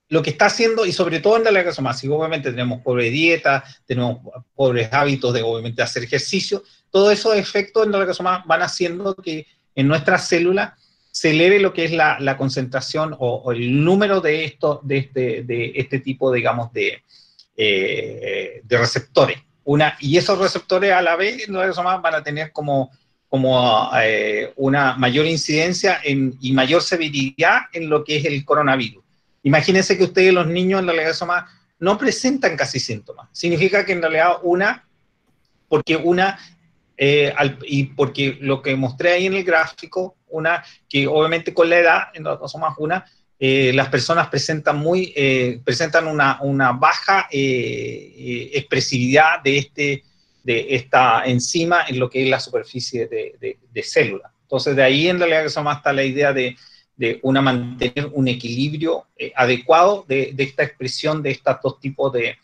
S2: lo que está haciendo, y sobre todo en la legasomasa, obviamente tenemos pobre dieta, tenemos pobres hábitos de obviamente hacer ejercicio, todos esos efectos en la legasomasa van haciendo que en nuestras células se eleve lo que es la concentración o el número de este tipo, digamos, de receptores. Y esos receptores a la vez en la legasomasa van a tener como una mayor incidencia y mayor severidad en lo que es el coronavirus. Imagínense que ustedes, los niños en la legasomasa, no presentan casi síntomas. Significa que en realidad y porque lo que mostré ahí en el gráfico, que obviamente con la edad, en la legasomasa las personas presentan una baja expresividad de esta enzima en lo que es la superficie de células. Entonces, de ahí en realidad está la idea de mantener un equilibrio adecuado de esta expresión de estos dos tipos de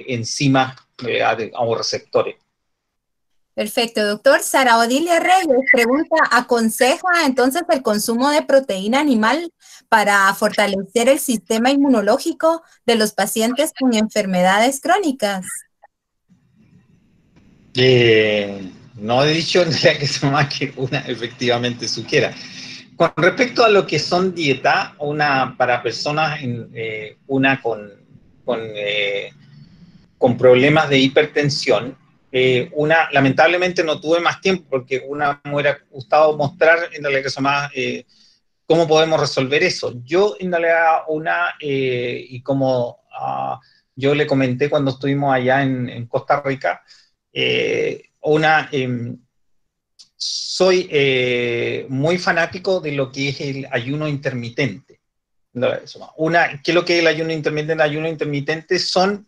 S2: enzimas o receptores.
S1: Perfecto, doctor. Sara Odilia Reyes pregunta, ¿aconseja entonces el consumo de proteína animal para fortalecer el sistema inmunológico de los pacientes con enfermedades crónicas?
S2: No he dicho en realidad que sea más que efectivamente sugiera. Con respecto a lo que son dieta, para personas con problemas de hipertensión, lamentablemente no tuve más tiempo porque me hubiera gustado mostrar en realidad que son más cómo podemos resolver eso. Yo en realidad y como yo le comenté cuando estuvimos allá en Costa Rica, soy muy fanático de lo que es el ayuno intermitente. ¿Qué es lo que es el ayuno intermitente? El ayuno intermitente son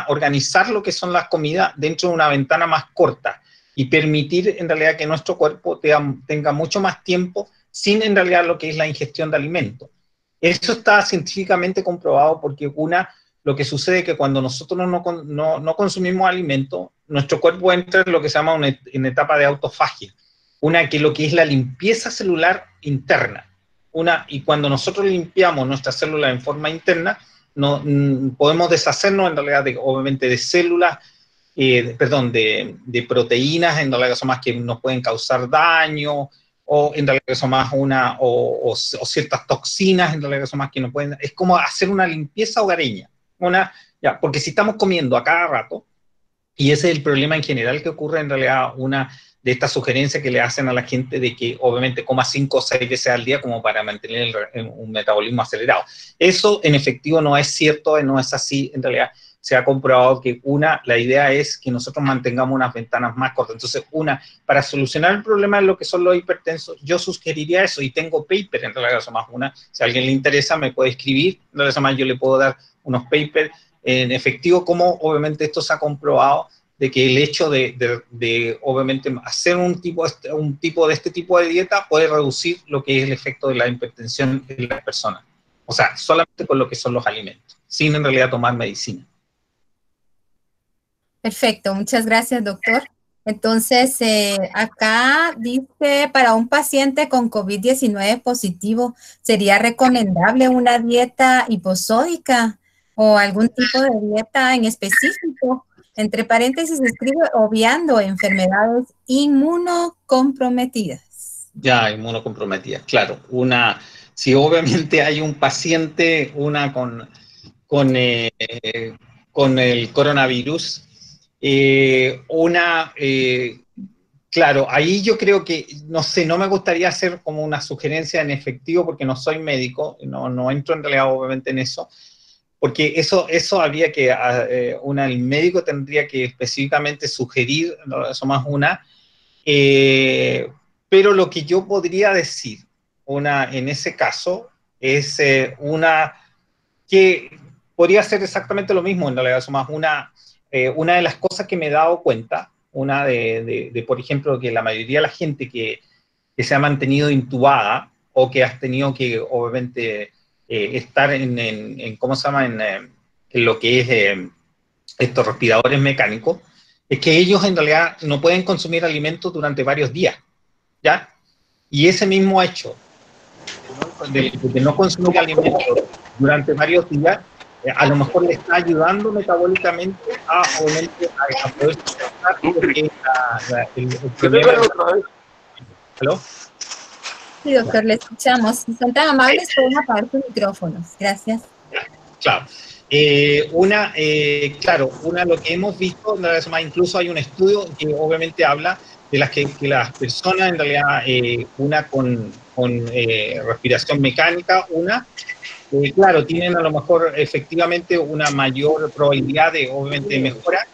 S2: organizar lo que son las comidas dentro de una ventana más corta y permitir en realidad que nuestro cuerpo tenga mucho más tiempo sin en realidad lo que es la ingestión de alimentos. Eso está científicamente comprobado porque lo que sucede es que cuando nosotros no consumimos alimentos, nuestro cuerpo entra en lo que se llama una etapa de autofagia, que lo que es la limpieza celular interna. Y cuando nosotros limpiamos nuestras células en forma interna, podemos deshacernos en realidad obviamente de células, de proteínas en realidad que son más que nos pueden causar daño, o en realidad que son más o ciertas toxinas en realidad que son más que nos pueden, es como hacer una limpieza hogareña, porque si estamos comiendo a cada rato, y ese es el problema en general que ocurre en realidad de esta sugerencia que le hacen a la gente de que obviamente coma 5 o 6 veces al día como para mantener un metabolismo acelerado. Eso en efectivo no es cierto, no es así. En realidad se ha comprobado que la idea es que nosotros mantengamos unas ventanas más cortas. Entonces, para solucionar el problema de lo que son los hipertensos, yo sugeriría eso, y tengo paper en realidad, si a alguien le interesa me puede escribir, en realidad yo le puedo dar unos papers en efectivo, como obviamente esto se ha comprobado de que el hecho de obviamente hacer un tipo de este tipo de dieta puede reducir lo que es el efecto de la hipertensión en las personas. O sea, solamente con lo que son los alimentos, sin en realidad tomar medicina.
S1: Perfecto, muchas gracias, doctor. Entonces, acá dice, para un paciente con COVID-19 positivo, ¿sería recomendable una dieta hiposódica o algún tipo de dieta en específico? Entre paréntesis escribe obviando enfermedades inmunocomprometidas.
S2: Ya, inmunocomprometidas, claro. Si obviamente hay un paciente, con el coronavirus, claro, ahí yo creo que, no sé, no me gustaría hacer como una sugerencia en efectivo porque no soy médico, no entro en realidad obviamente en eso, porque eso habría que, el médico tendría que específicamente sugerir, eso más pero lo que yo podría decir, en ese caso, es que podría ser exactamente lo mismo, en realidad, eso más una de las cosas que me he dado cuenta, por ejemplo, que la mayoría de la gente que se ha mantenido intubada o que has tenido que, obviamente, estar ¿cómo se llama? En lo que es estos respiradores mecánicos, es que ellos en realidad no pueden consumir alimentos durante varios días. ¿ya? Y ese mismo hecho de no consumir alimentos durante varios días, a lo mejor le está ayudando metabólicamente obviamente, a poder soportar lo que es el problema. ¿Aló?
S1: Sí, doctor, le escuchamos. Si son tan amables, pueden apagar sus micrófonos. Gracias.
S2: Claro. Claro, lo que hemos visto, incluso hay un estudio que obviamente habla de que las personas, en realidad, una con respiración mecánica, claro, tienen a lo mejor efectivamente una mayor probabilidad de, obviamente, mejora,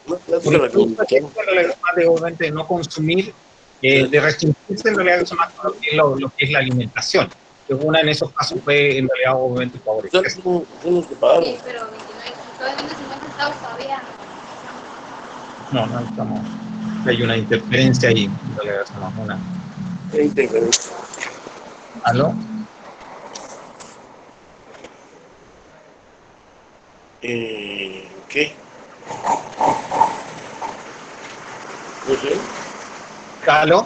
S2: obviamente, de no consumir, de restringirse, en realidad, eso más lo que es la alimentación. Que una en esos casos puede, en realidad, obviamente, favorecer. Sí, pero 29 centavos todavía. No estamos. Hay una interferencia ahí, en realidad, hacemos una. ¿Aló?
S3: ¿Qué? No sé.
S2: ¿Aló?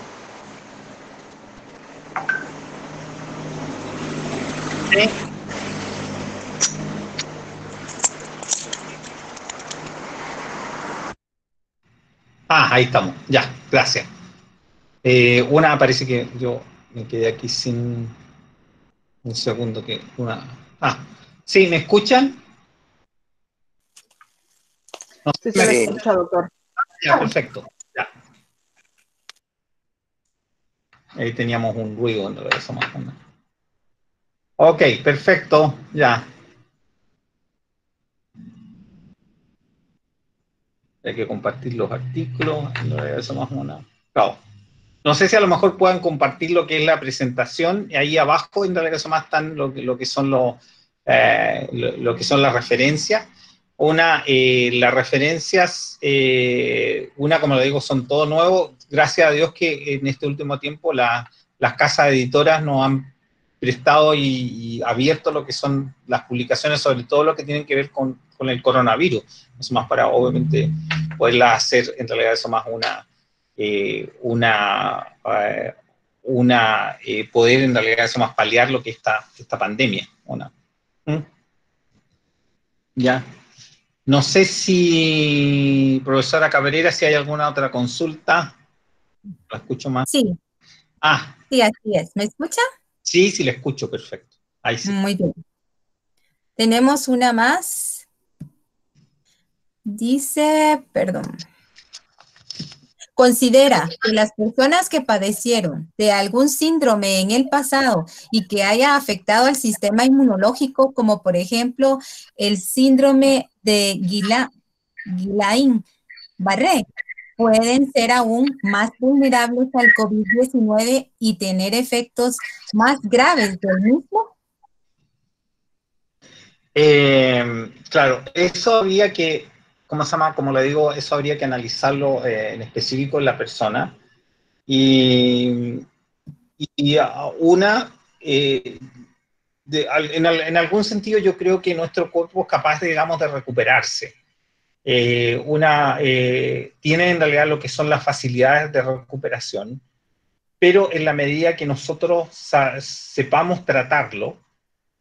S2: ¿Sí? Ahí estamos. Ya, gracias. Parece que yo me quedé aquí sin un segundo que sí, ¿me escuchan? No,
S4: Sí, se le escucha, doctor.
S2: Ya, perfecto. Ya. Ahí teníamos un ruido en realidad, eso más o menos. Ok, perfecto, ya. Hay que compartir los artículos, en realidad eso más o menos. Claro. No sé si a lo mejor puedan compartir lo que es la presentación, y ahí abajo en realidad eso más están lo que son lo que son las referencias. Las referencias, como lo digo, son todo nuevo. Gracias a Dios que en este último tiempo las casas editoras nos han prestado y abierto lo que son las publicaciones, sobre todo lo que tienen que ver con el coronavirus. Eso más para, obviamente, poderlas hacer, en realidad eso más poder en realidad eso más paliar lo que es esta pandemia. Ya. No sé si, profesora Cabrera, si hay alguna otra consulta. ¿La escucho más?
S1: Sí. Sí, así es. ¿Me escucha?
S2: Sí, la escucho, perfecto. Ahí sí.
S1: Muy bien. Tenemos una más. Dice, perdón. Considera que las personas que padecieron de algún síndrome en el pasado y que haya afectado al sistema inmunológico, como por ejemplo el síndrome de Guillain-Barré, pueden ser aún más vulnerables al COVID-19 y tener efectos más graves del mismo.
S2: Claro, eso habría que, ¿cómo se llama? Como le digo, eso habría que analizarlo en específico en la persona. En algún sentido yo creo que nuestro cuerpo es capaz, digamos, de recuperarse. Tiene en realidad lo que son las facilidades de recuperación, pero en la medida que nosotros sepamos tratarlo,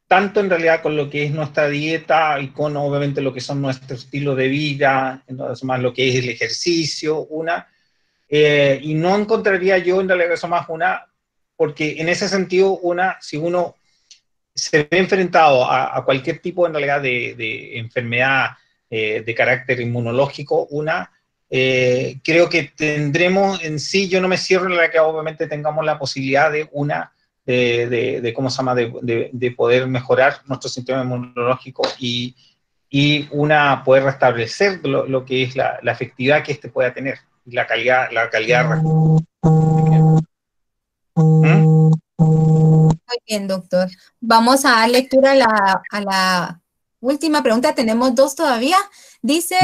S2: tanto en realidad con lo que es nuestra dieta y con obviamente lo que son nuestro estilo de vida, entonces más lo que es el ejercicio, y no encontraría yo en realidad eso más porque en ese sentido si uno se ve enfrentado a cualquier tipo en realidad de enfermedad de carácter inmunológico, creo que tendremos en sí, yo no me cierro en la que obviamente tengamos la posibilidad de ¿cómo se llama? De poder mejorar nuestro sistema inmunológico y poder restablecer lo que es la efectividad que pueda tener, la calidad
S1: Muy bien, doctor. Vamos a dar lectura a la última pregunta. Tenemos dos todavía. Dice,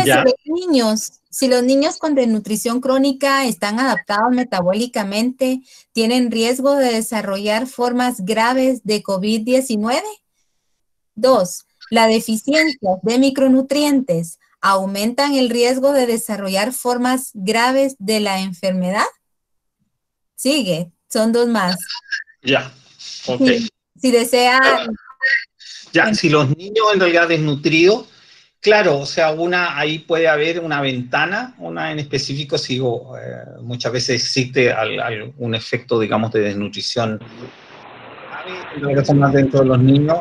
S1: si los niños con desnutrición crónica están adaptados metabólicamente, ¿tienen riesgo de desarrollar formas graves de COVID-19? 2. ¿La deficiencia de micronutrientes aumentan el riesgo de desarrollar formas graves de la enfermedad? Sigue. son 2 más.
S2: Ya, ok.
S1: Si desea...
S2: Ya, si los niños en realidad desnutridos, claro, o sea, ahí puede haber una ventana, una en específico, si muchas veces existe un efecto, digamos, de desnutrición en realidad son más dentro de los niños.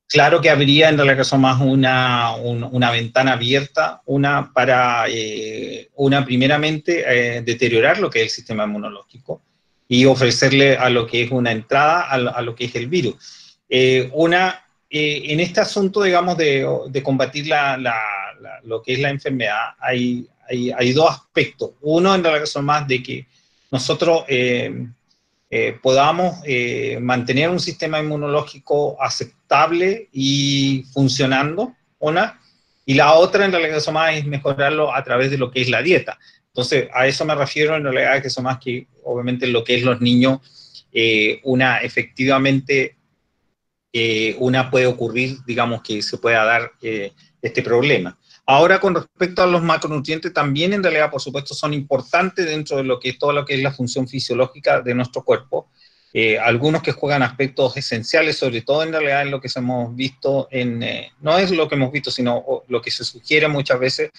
S2: Claro que habría en realidad que son más una ventana abierta, para primeramente deteriorar lo que es el sistema inmunológico y ofrecerle a lo que es una entrada a lo que es el virus. En este asunto, digamos, de combatir lo que es la enfermedad, hay 2 aspectos. Uno en realidad que son más de que nosotros podamos mantener un sistema inmunológico aceptable y funcionando, y la otra en realidad eso más es mejorarlo a través de lo que es la dieta. Entonces, a eso me refiero en realidad, que eso más que obviamente lo que es los niños, efectivamente, puede ocurrir, digamos, que se pueda dar este problema. Ahora, con respecto a los macronutrientes, también en realidad, por supuesto, son importantes dentro de todo lo que es la función fisiológica de nuestro cuerpo. Algunos que juegan aspectos esenciales, sobre todo en realidad en lo que hemos visto, no es lo que hemos visto, sino lo que se sugiere muchas veces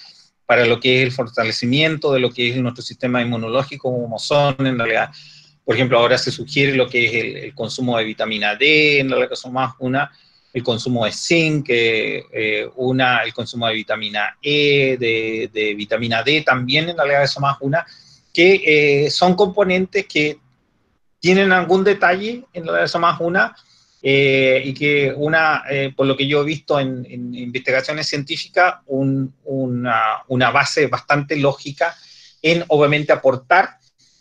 S2: para lo que es el fortalecimiento de lo que es nuestro sistema inmunológico, como son en realidad, por ejemplo, ahora se sugiere lo que es el consumo de vitamina D, en realidad que son más el consumo de zinc, el consumo de vitamina E, de vitamina D también, en realidad eso más que son componentes que tienen algún detalle, en realidad eso más y que por lo que yo he visto en investigaciones científicas, una base bastante lógica en, obviamente, aportar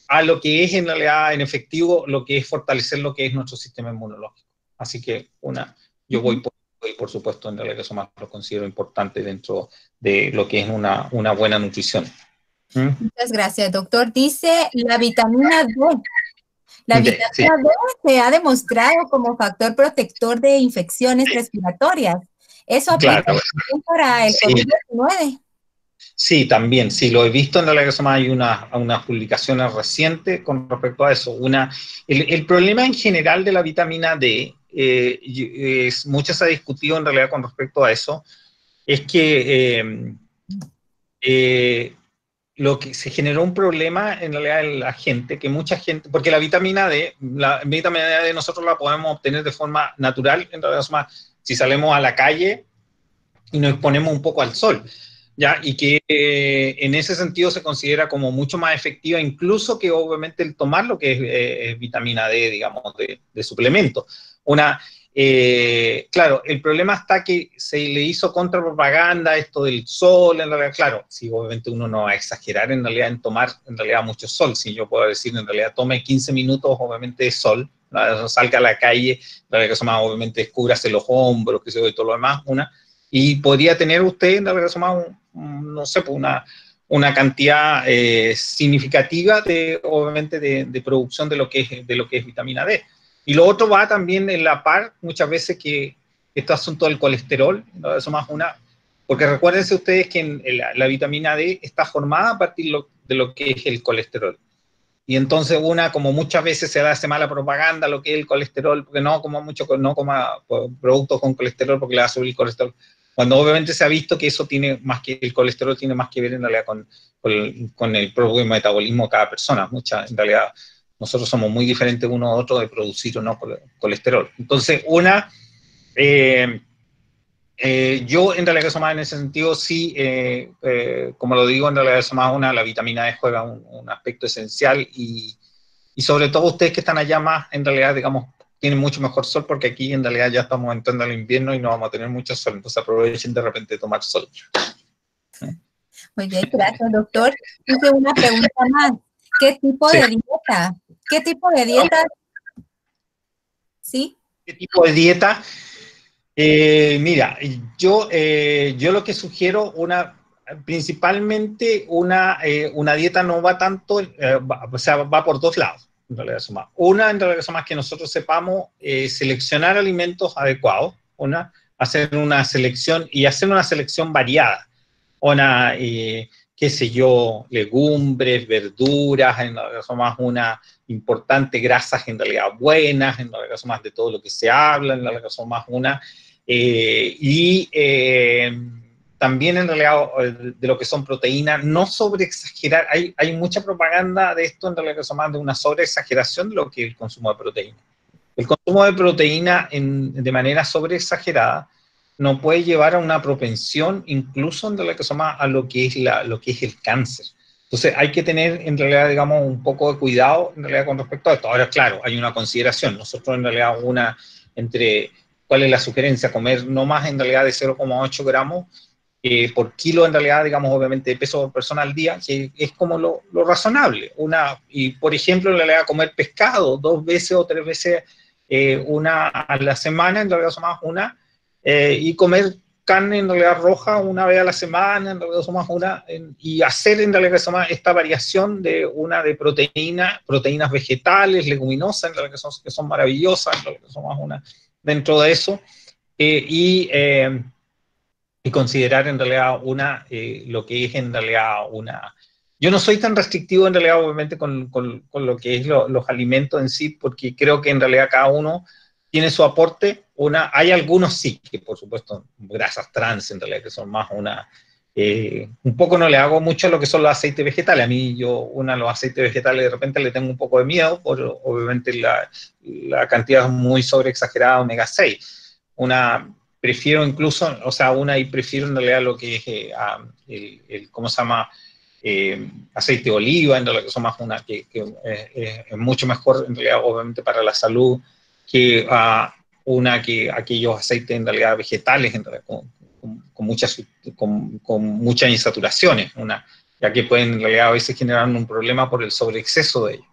S2: a lo que es en realidad, en efectivo, lo que es fortalecer lo que es nuestro sistema inmunológico. Así que yo voy por supuesto, en realidad eso más lo considero importante dentro de lo que es una buena nutrición.
S1: Muchas gracias, doctor. Dice la vitamina D. La vitamina
S2: sí.
S1: D se ha demostrado como factor protector de infecciones respiratorias. ¿Eso aplica también para el COVID-19?
S2: Sí, también, sí, lo he visto. En realidad que hay unas publicaciones recientes con respecto a eso. El problema en general de la vitamina D, mucho se ha discutido en realidad con respecto a eso, es que lo que se generó un problema en realidad en la gente, que mucha gente, porque la vitamina D nosotros la podemos obtener de forma natural, en realidad si salimos a la calle y nos exponemos un poco al sol, ¿ya? Y que en ese sentido se considera como mucho más efectiva, incluso que obviamente el tomar lo que es vitamina D, digamos, de suplemento. Claro, el problema está que se le hizo contrapropaganda esto del sol, en realidad, claro, si obviamente uno no va a exagerar en realidad en tomar en realidad mucho sol, si yo puedo decir en realidad tome 15 minutos obviamente de sol, ¿no? Salga a la calle, en realidad que eso más obviamente descúbrase los hombros, que se ve todo lo demás, y podría tener usted en realidad más no sé, una cantidad significativa obviamente de producción de lo que es vitamina D. Y lo otro va también en la par, muchas veces, que este asunto del colesterol, ¿no? Eso más porque recuérdense ustedes que la vitamina D está formada a partir de lo que es el colesterol. Y entonces como muchas veces se hace mala propaganda lo que es el colesterol, porque no coma productos con colesterol porque le va a subir el colesterol. Cuando obviamente se ha visto que eso el colesterol tiene más que ver en realidad con el propio metabolismo de cada persona. En realidad, nosotros somos muy diferentes uno a otro de producir o no colesterol. Entonces, yo en realidad eso más en ese sentido sí, como lo digo, en realidad eso más la vitamina D juega un aspecto esencial y sobre todo ustedes que están allá más, en realidad, digamos, tienen mucho mejor sol porque aquí en realidad ya estamos entrando al invierno y no vamos a tener mucho sol, entonces aprovechen de repente de tomar sol.
S1: Muy bien, gracias, doctor. Hice una pregunta más. ¿Qué tipo de dieta? ¿Qué tipo de dieta? ¿Sí?
S2: ¿Qué tipo de dieta? Mira, yo lo que sugiero, principalmente una dieta no va tanto, o sea, va por 2 lados, en realidad suma. En realidad suma que nosotros sepamos seleccionar alimentos adecuados, hacer una selección variada, qué sé yo, legumbres, verduras, en realidad son más una importante, grasas en realidad buenas, en realidad son más de todo lo que se habla, en realidad son más una, también en realidad de lo que son proteínas, no sobreexagerar, hay mucha propaganda de esto en realidad que son más de una sobreexageración de lo que es el consumo de proteína. El consumo de proteína de manera sobreexagerada no puede llevar a una propensión incluso en realidad que son más a lo que es lo que es el cáncer. Entonces hay que tener en realidad, digamos, un poco de cuidado en realidad con respecto a esto. Ahora, claro, hay una consideración. Nosotros en realidad ¿cuál es la sugerencia? Comer no más en realidad de 0,8 gramos por kilo en realidad, digamos, obviamente de peso por persona al día, que es como lo razonable. Y por ejemplo, en realidad comer pescado 2 veces o 3 veces una a la semana, en realidad son más una, y comer carne en realidad roja una vez a la semana, en realidad son más una, y hacer en realidad son más esta variación de proteínas vegetales, leguminosas, en realidad que son maravillosas, en realidad que son más una dentro de eso, y considerar en realidad lo que es en realidad una... Yo no soy tan restrictivo en realidad obviamente con lo que es los alimentos en sí, porque creo que en realidad cada uno tiene su aporte. Hay algunos sí, que por supuesto grasas trans en realidad que son más un poco no le hago mucho a lo que son los aceites vegetales. A mí los aceites vegetales de repente le tengo un poco de miedo, por obviamente la cantidad muy sobreexagerada de omega 6. Prefiero incluso, y prefiero en realidad lo que es ¿cómo se llama? Aceite de oliva, en realidad que son más que es mucho mejor en realidad obviamente para la salud que que aquellos aceites en realidad vegetales, en realidad, con muchas insaturaciones, ya que pueden en realidad a veces generar un problema por el sobreexceso de ellos.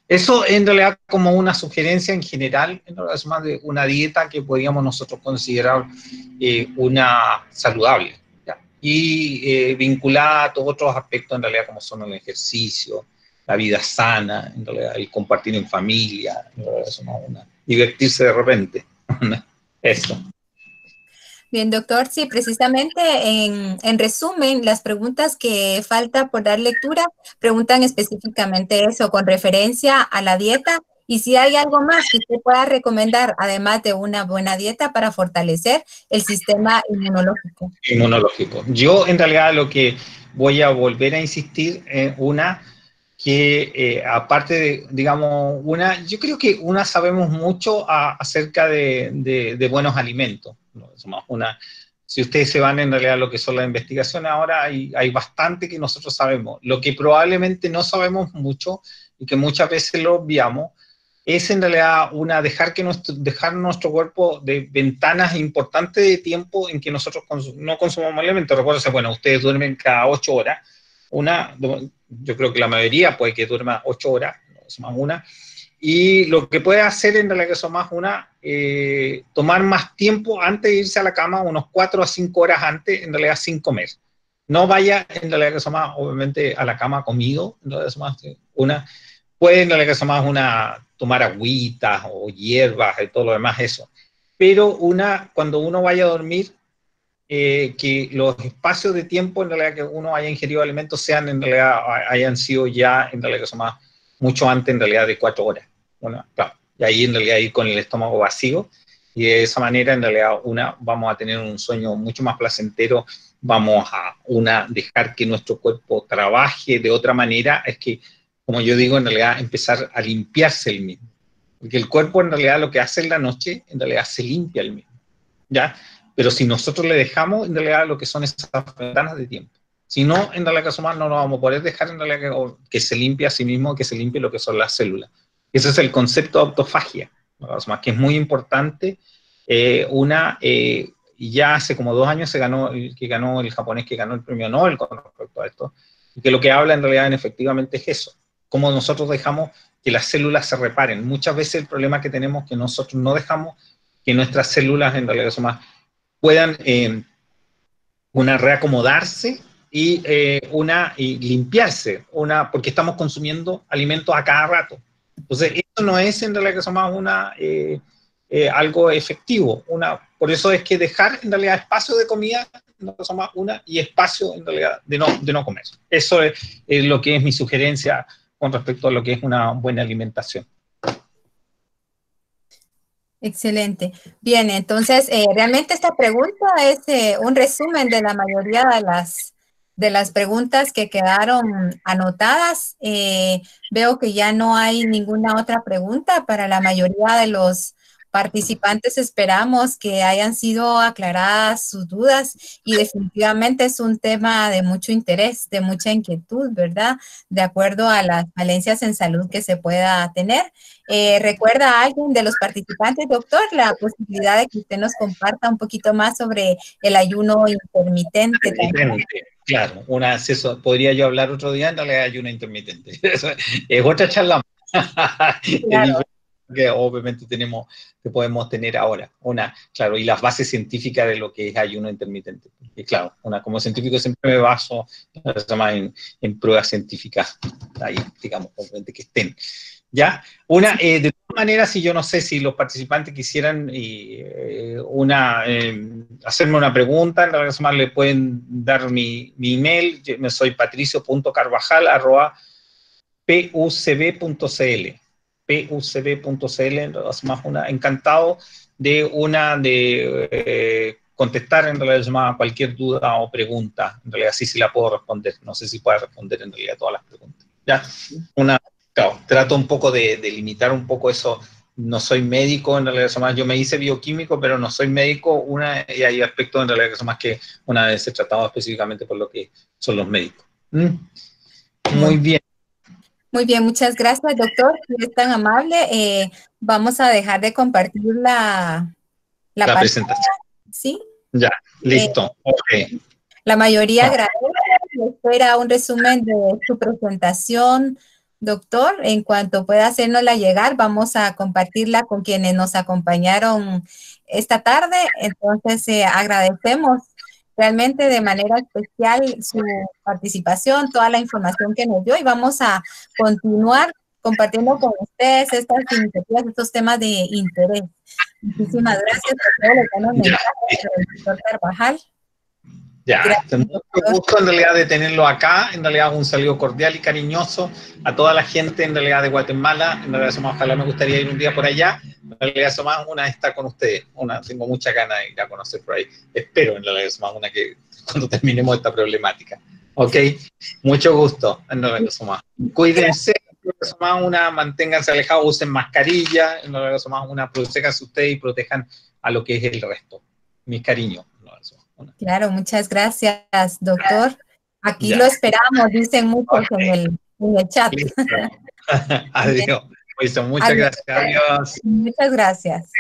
S2: Eso en realidad como una sugerencia en general, en realidad es más de una dieta que podríamos nosotros considerar una saludable, ¿ya? Y vinculada a todos otros aspectos en realidad como son el ejercicio, la vida sana, en realidad el compartir en familia, en realidad es divertirse de repente. Eso.
S1: Bien, doctor, sí, precisamente en resumen, las preguntas que falta por dar lectura preguntan específicamente eso, con referencia a la dieta, y si hay algo más que usted pueda recomendar, además de una buena dieta para fortalecer el sistema inmunológico.
S2: Yo en realidad lo que voy a volver a insistir en que aparte de, digamos, yo creo que sabemos mucho acerca de buenos alimentos, ¿no? Si ustedes se van en realidad a lo que son las investigaciones ahora, hay bastante que nosotros sabemos. Lo que probablemente no sabemos mucho y que muchas veces lo obviamos es en realidad dejar nuestro cuerpo de ventanas importantes de tiempo en que nosotros no consumamos alimentos. Recuerden, bueno, ustedes duermen cada 8 horas, yo creo que la mayoría puede que duerma 8 horas, no más una, y lo que puede hacer en realidad que son más tomar más tiempo antes de irse a la cama, unos 4 a 5 horas antes, en realidad sin comer. No vaya en realidad que son más, obviamente, a la cama comido, en realidad son más puede en realidad que son más tomar agüitas o hierbas y todo lo demás eso. Pero cuando uno vaya a dormir, que los espacios de tiempo en realidad que uno haya ingerido alimentos hayan sido ya en realidad que son más mucho antes en realidad de 4 horas. Bueno, claro, y ahí en realidad ir con el estómago vacío, y de esa manera en realidad vamos a tener un sueño mucho más placentero, vamos a dejar que nuestro cuerpo trabaje de otra manera, es que, como yo digo, en realidad empezar a limpiarse el mismo. Porque el cuerpo en realidad lo que hace en la noche, en realidad se limpia el mismo, ¿ya? Pero si nosotros le dejamos en realidad lo que son esas ventanas de tiempo, si no, en realidad que no lo vamos a poder dejar en realidad que se limpie a sí mismo, que se limpie lo que son las células. Ese es el concepto de autofagia, ¿no? Que es muy importante. Ya hace como 2 años el japonés que ganó el premio Nobel con respecto a esto, y que lo que habla en realidad efectivamente es eso, cómo nosotros dejamos que las células se reparen. Muchas veces el problema que tenemos es que nosotros no dejamos que nuestras células en realidad puedan reacomodarse y limpiarse, porque estamos consumiendo alimentos a cada rato. Entonces, eso no es en realidad que somos algo efectivo. Por eso es que dejar en realidad espacio de comida y espacio, en realidad, de no comer. Eso es lo que es mi sugerencia con respecto a lo que es una buena alimentación.
S1: Excelente. Bien, entonces, realmente esta pregunta es un resumen de la mayoría de las preguntas que quedaron anotadas. Veo que ya no hay ninguna otra pregunta para la mayoría de los participantes. Esperamos que hayan sido aclaradas sus dudas y definitivamente es un tema de mucho interés, de mucha inquietud, ¿verdad? De acuerdo a las falencias en salud que se pueda tener. ¿Recuerda a alguien de los participantes, doctor, la posibilidad de que usted nos comparta un poquito más sobre el ayuno intermitente?
S2: Claro, podría yo hablar otro día, en realidad ayuno intermitente. Es otra charla
S1: Claro.
S2: que obviamente que podemos tener ahora. Claro, y las bases científicas de lo que es ayuno intermitente. Y claro, como científico siempre me baso en pruebas científicas, ahí, digamos, obviamente que estén. ¿Ya? De todas maneras, si yo no sé si los participantes quisieran hacerme una pregunta, en realidad le pueden dar mi email, yo soy patricio.carvajal@pucb.cl, encantado de contestar en realidad cualquier duda o pregunta, en realidad sí la puedo responder, no sé si puedo responder en realidad todas las preguntas. ¿Ya? Claro, trato un poco de limitar un poco eso. No soy médico, en realidad, yo me hice bioquímico, pero no soy médico, y hay aspectos en realidad que son más que una vez he tratado específicamente por lo que son los médicos. Muy bien.
S1: Muy bien, muchas gracias, doctor. Si es tan amable, vamos a dejar de compartir la
S2: presentación.
S1: ¿Sí?
S2: Ya, listo. Ok.
S1: La mayoría agradece. Espera un resumen de su presentación, doctor. En cuanto pueda hacérnosla llegar, vamos a compartirla con quienes nos acompañaron esta tarde. Entonces, agradecemos realmente de manera especial su participación, toda la información que nos dio y vamos a continuar compartiendo con ustedes estas iniciativas, estos temas de interés. Muchísimas gracias a todos los buenos mensajes del doctor Carvajal.
S2: Ya, mucho gusto en realidad de tenerlo acá, en realidad un saludo cordial y cariñoso a toda la gente en realidad de Guatemala, en realidad ojalá me gustaría ir un día por allá, en realidad una está con ustedes, tengo mucha ganas de ir a conocer por ahí, espero en realidad una que cuando terminemos esta problemática, ok, mucho gugo, en realidad cuídense, manténganse alejados, usen mascarilla, en realidad protéjanse ustedes y protejan a lo que es el resto, mis cariños.
S1: Claro, muchas gracias, doctor. Aquí lo esperamos, dicen muchos en el chat.
S2: Adiós. Muchas gracias. Adiós.
S1: Muchas gracias.